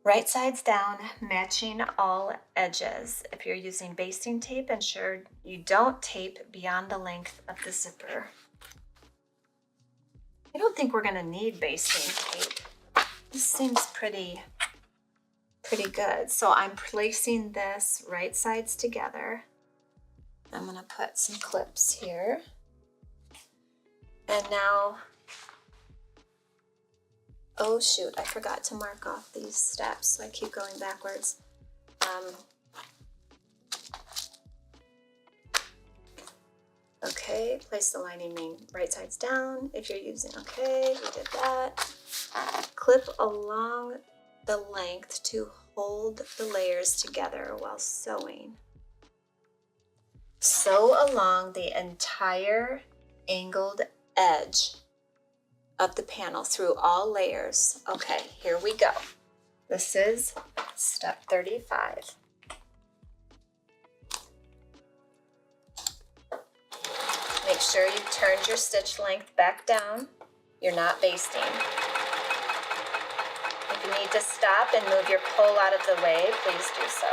Right sides down, matching all edges. If you're using basting tape, ensure you don't tape beyond the length of the zipper. I don't think we're going to need basting tape. This seems pretty good. So I'm placing this right sides together. I'm going to put some clips here. And now, oh shoot, I forgot to mark off these steps, so I keep going backwards. Okay, place the lining main right sides down. If you're using, okay, we did that. Clip along the length to hold the layers together while sewing. Sew along the entire angled edge of the panel through all layers. Okay, here we go. This is step 35. Make sure you turned your stitch length back down. You're not basting. If you need to stop and move your pull out of the way, please do so.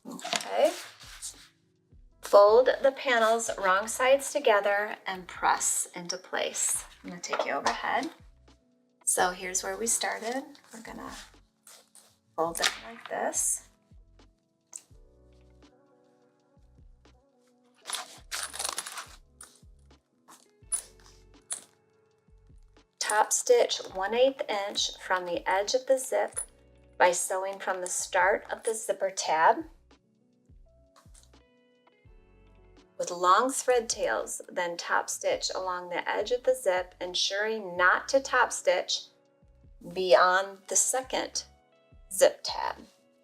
Okay. Fold the panels wrong sides together and press into place. I'm going to take you overhead. So here's where we started. We're going to fold it like this. Top stitch 1/8 inch from the edge of the zip by sewing from the start of the zipper tab. With long thread tails, then top stitch along the edge of the zip, ensuring not to top stitch beyond the second zip tab.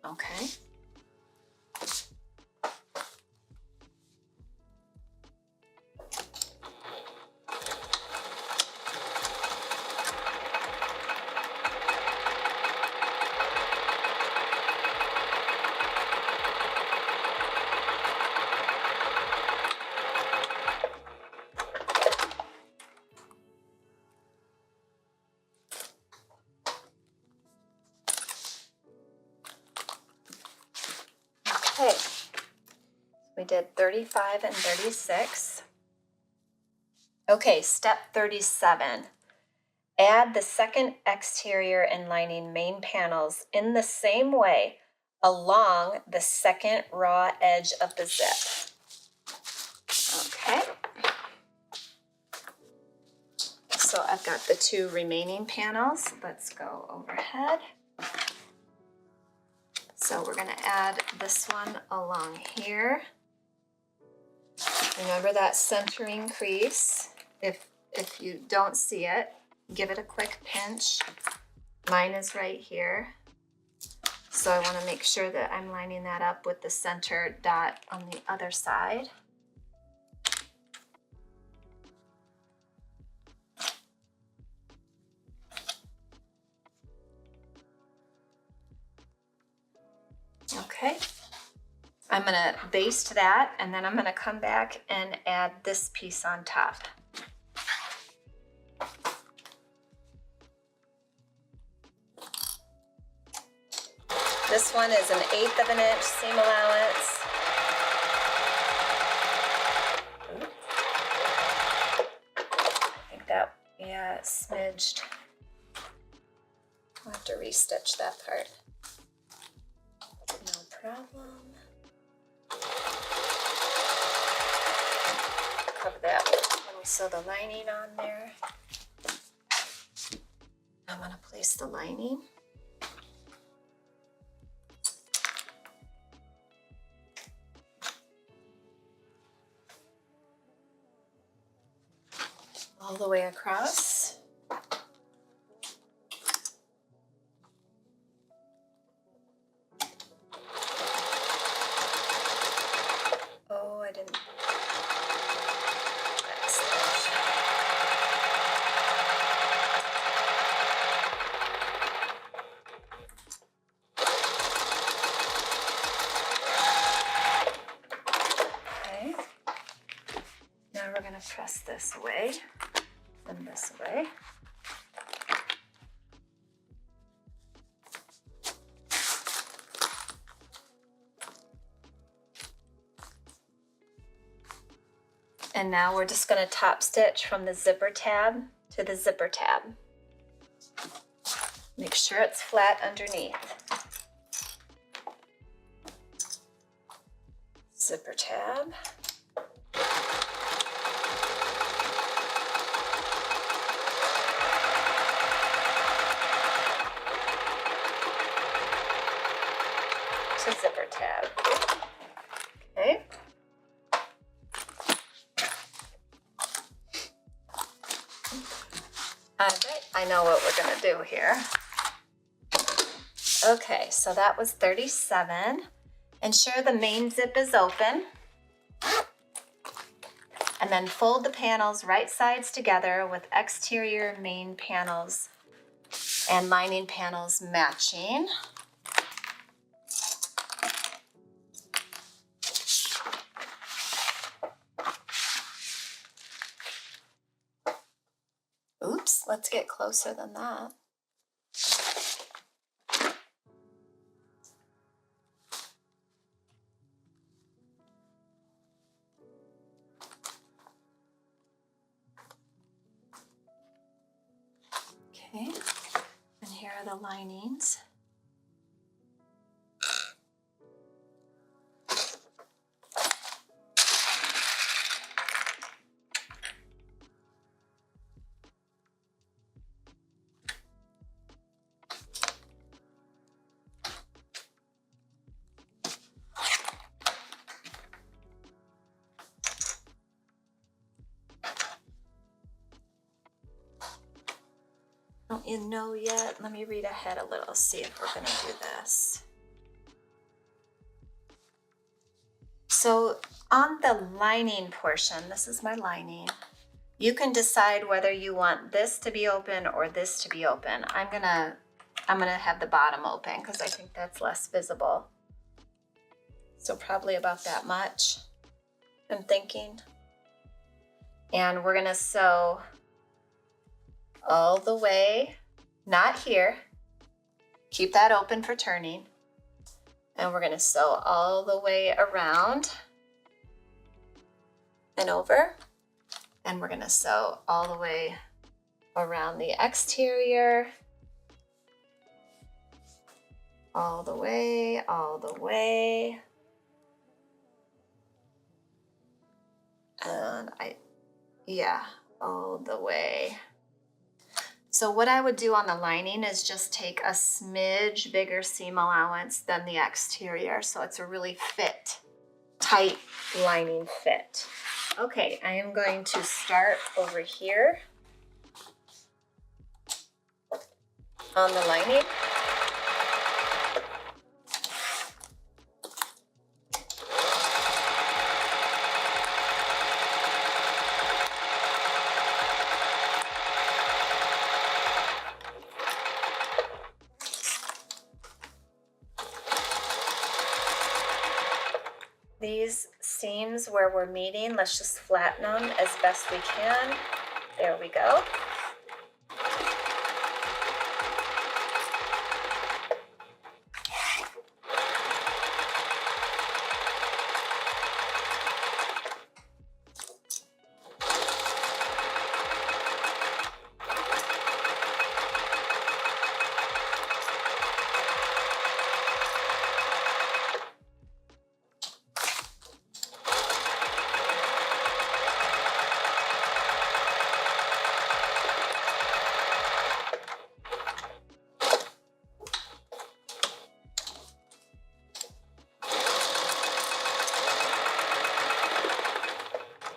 Okay. Okay, we did 35 and 36. Okay, step 37. Add the second exterior and lining main panels in the same way along the second raw edge of the zip. Okay. So I've got the two remaining panels. Let's go overhead. So we're going to add this one along here. Remember that centering crease. If you don't see it, give it a quick pinch. Mine is right here. So I want to make sure that I'm lining that up with the center dot on the other side. Okay. I'm going to baste that, and then I'm going to come back and add this piece on top. This one is an 1/8 of an inch seam allowance. I think that, yeah, it smidged. I'll have to restitch that part. No problem. Cover that when we sew the lining on there. I'm going to place the lining. All the way across. Oh, I didn't. Okay. Now we're going to press this away and this away. And now we're just going to top stitch from the zipper tab to the zipper tab. Make sure it's flat underneath. Zipper tab. To zipper tab. Okay. I bet I know what we're going to do here. Okay, so that was 37. Ensure the main zip is open. And then fold the panels right sides together with exterior main panels and lining panels matching. Oops, let's get closer than that. Okay, and here are the linings. Don't you know yet? Let me read ahead a little, see if we're going to do this. So on the lining portion, this is my lining. You can decide whether you want this to be open or this to be open. I'm gonna have the bottom open because I think that's less visible. So probably about that much, I'm thinking. And we're gonna sew all the way, not here. Keep that open for turning. And we're gonna sew all the way around and over. And we're gonna sew all the way around the exterior. All the way, all the way. And all the way. So what I would do on the lining is just take a smidge bigger seam allowance than the exterior, so it's a really tight lining fit. Okay, I am going to start over here on the lining. These seams where we're meeting, let's just flatten them as best we can. There we go.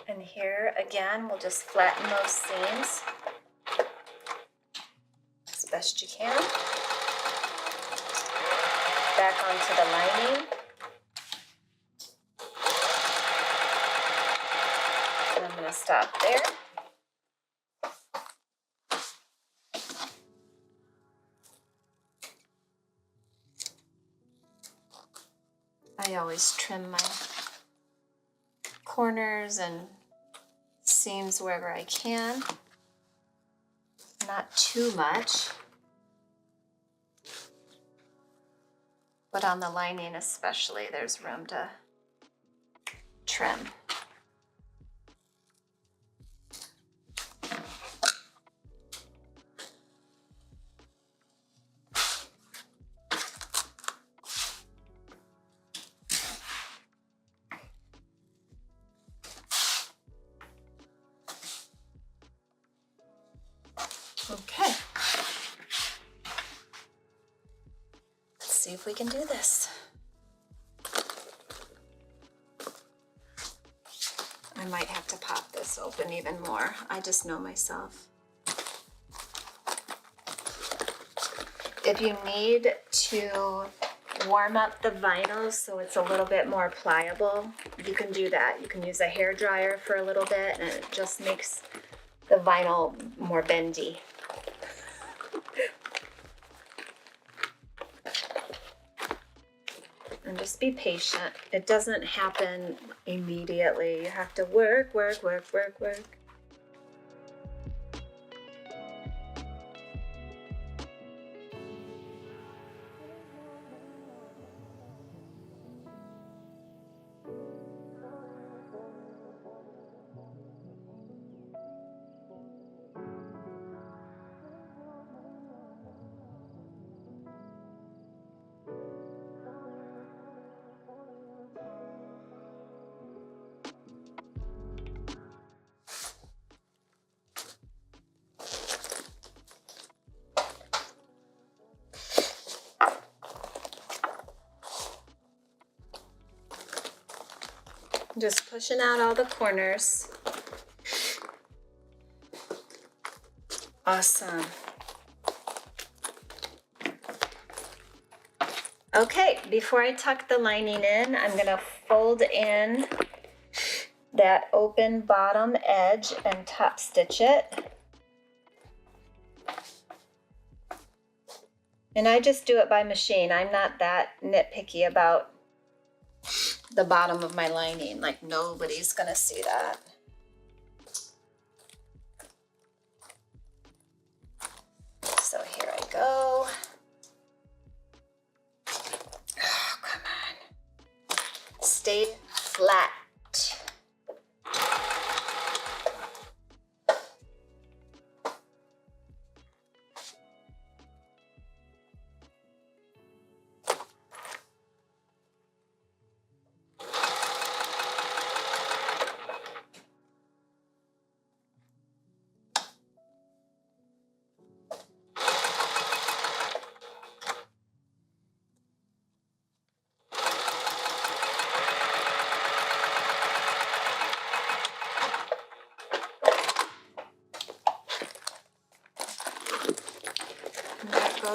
And here again, we'll just flatten those seams as best you can. Back onto the lining. And I'm going to stop there. I always trim my corners and seams wherever I can. Not too much, but on the lining especially, there's room to trim. Okay. Let's see if we can do this. I might have to pop this open even more. I just know myself. If you need to warm up the vinyl so it's a little bit more pliable, you can do that. You can use a hair dryer for a little bit and it just makes the vinyl more bendy. And just be patient. It doesn't happen immediately. You have to work. Just pushing out all the corners. Awesome. Okay, before I tuck the lining in, I'm gonna fold in that open bottom edge and top stitch it. And I just do it by machine. I'm not that nitpicky about the bottom of my lining. Like, nobody's gonna see that. So here I go. Oh, come on. Stay flat.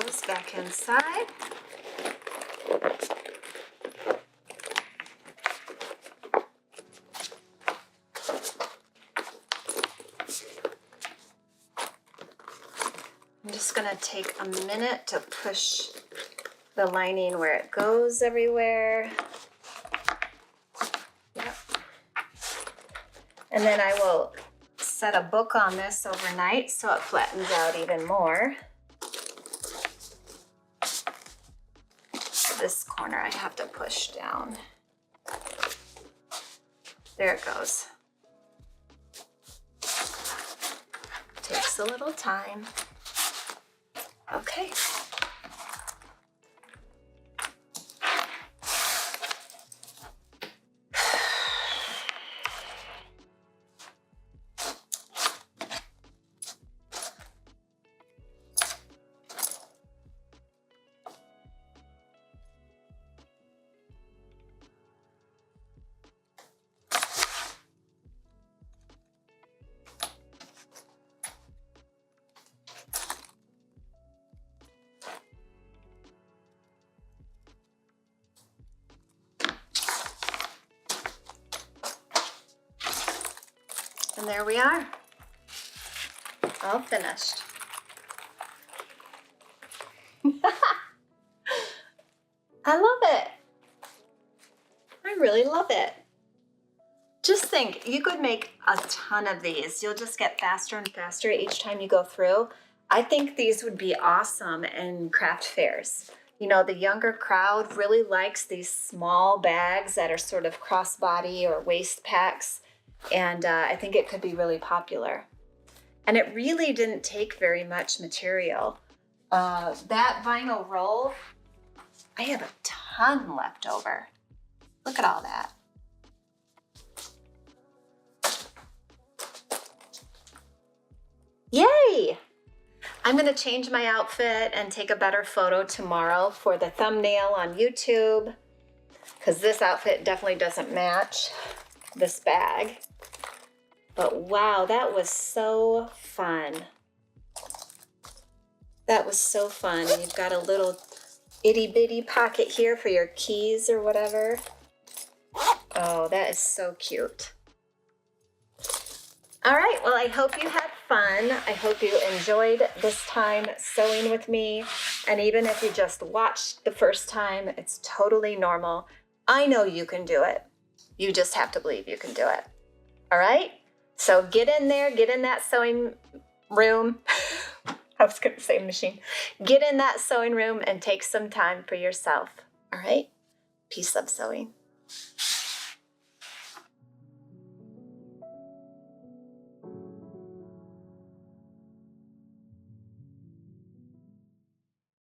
goes back inside. I'm just going to take a minute to push the lining where it goes everywhere. Yep. And then I will set a book on this overnight so it flattens out even more. This corner I have to push down. There it goes. Takes a little time. Okay. And there we are, all finished. I love it. I really love it. Just think, you could make a ton of these. You'll just get faster and faster each time you go through. I think these would be awesome in craft fairs. You know, the younger crowd really likes these small bags that are sort of crossbody or waist packs. And I think it could be really popular. And it really didn't take very much material. That vinyl roll, I have a ton left over. Look at all that. Yay! I'm gonna change my outfit and take a better photo tomorrow for the thumbnail on YouTube, because this outfit definitely doesn't match this bag. But wow, that was so fun. That was so fun. You've got a little itty bitty pocket here for your keys or whatever. Oh, that is so cute. All right, well, I hope you had fun. I hope you enjoyed this time sewing with me. And even if you just watched the first time, it's totally normal. I know you can do it. You just have to believe you can do it. All right? So get in there, get in that sewing room. I was going to say machine. Get in that sewing room and take some time for yourself. All right? Peace, love, sewing.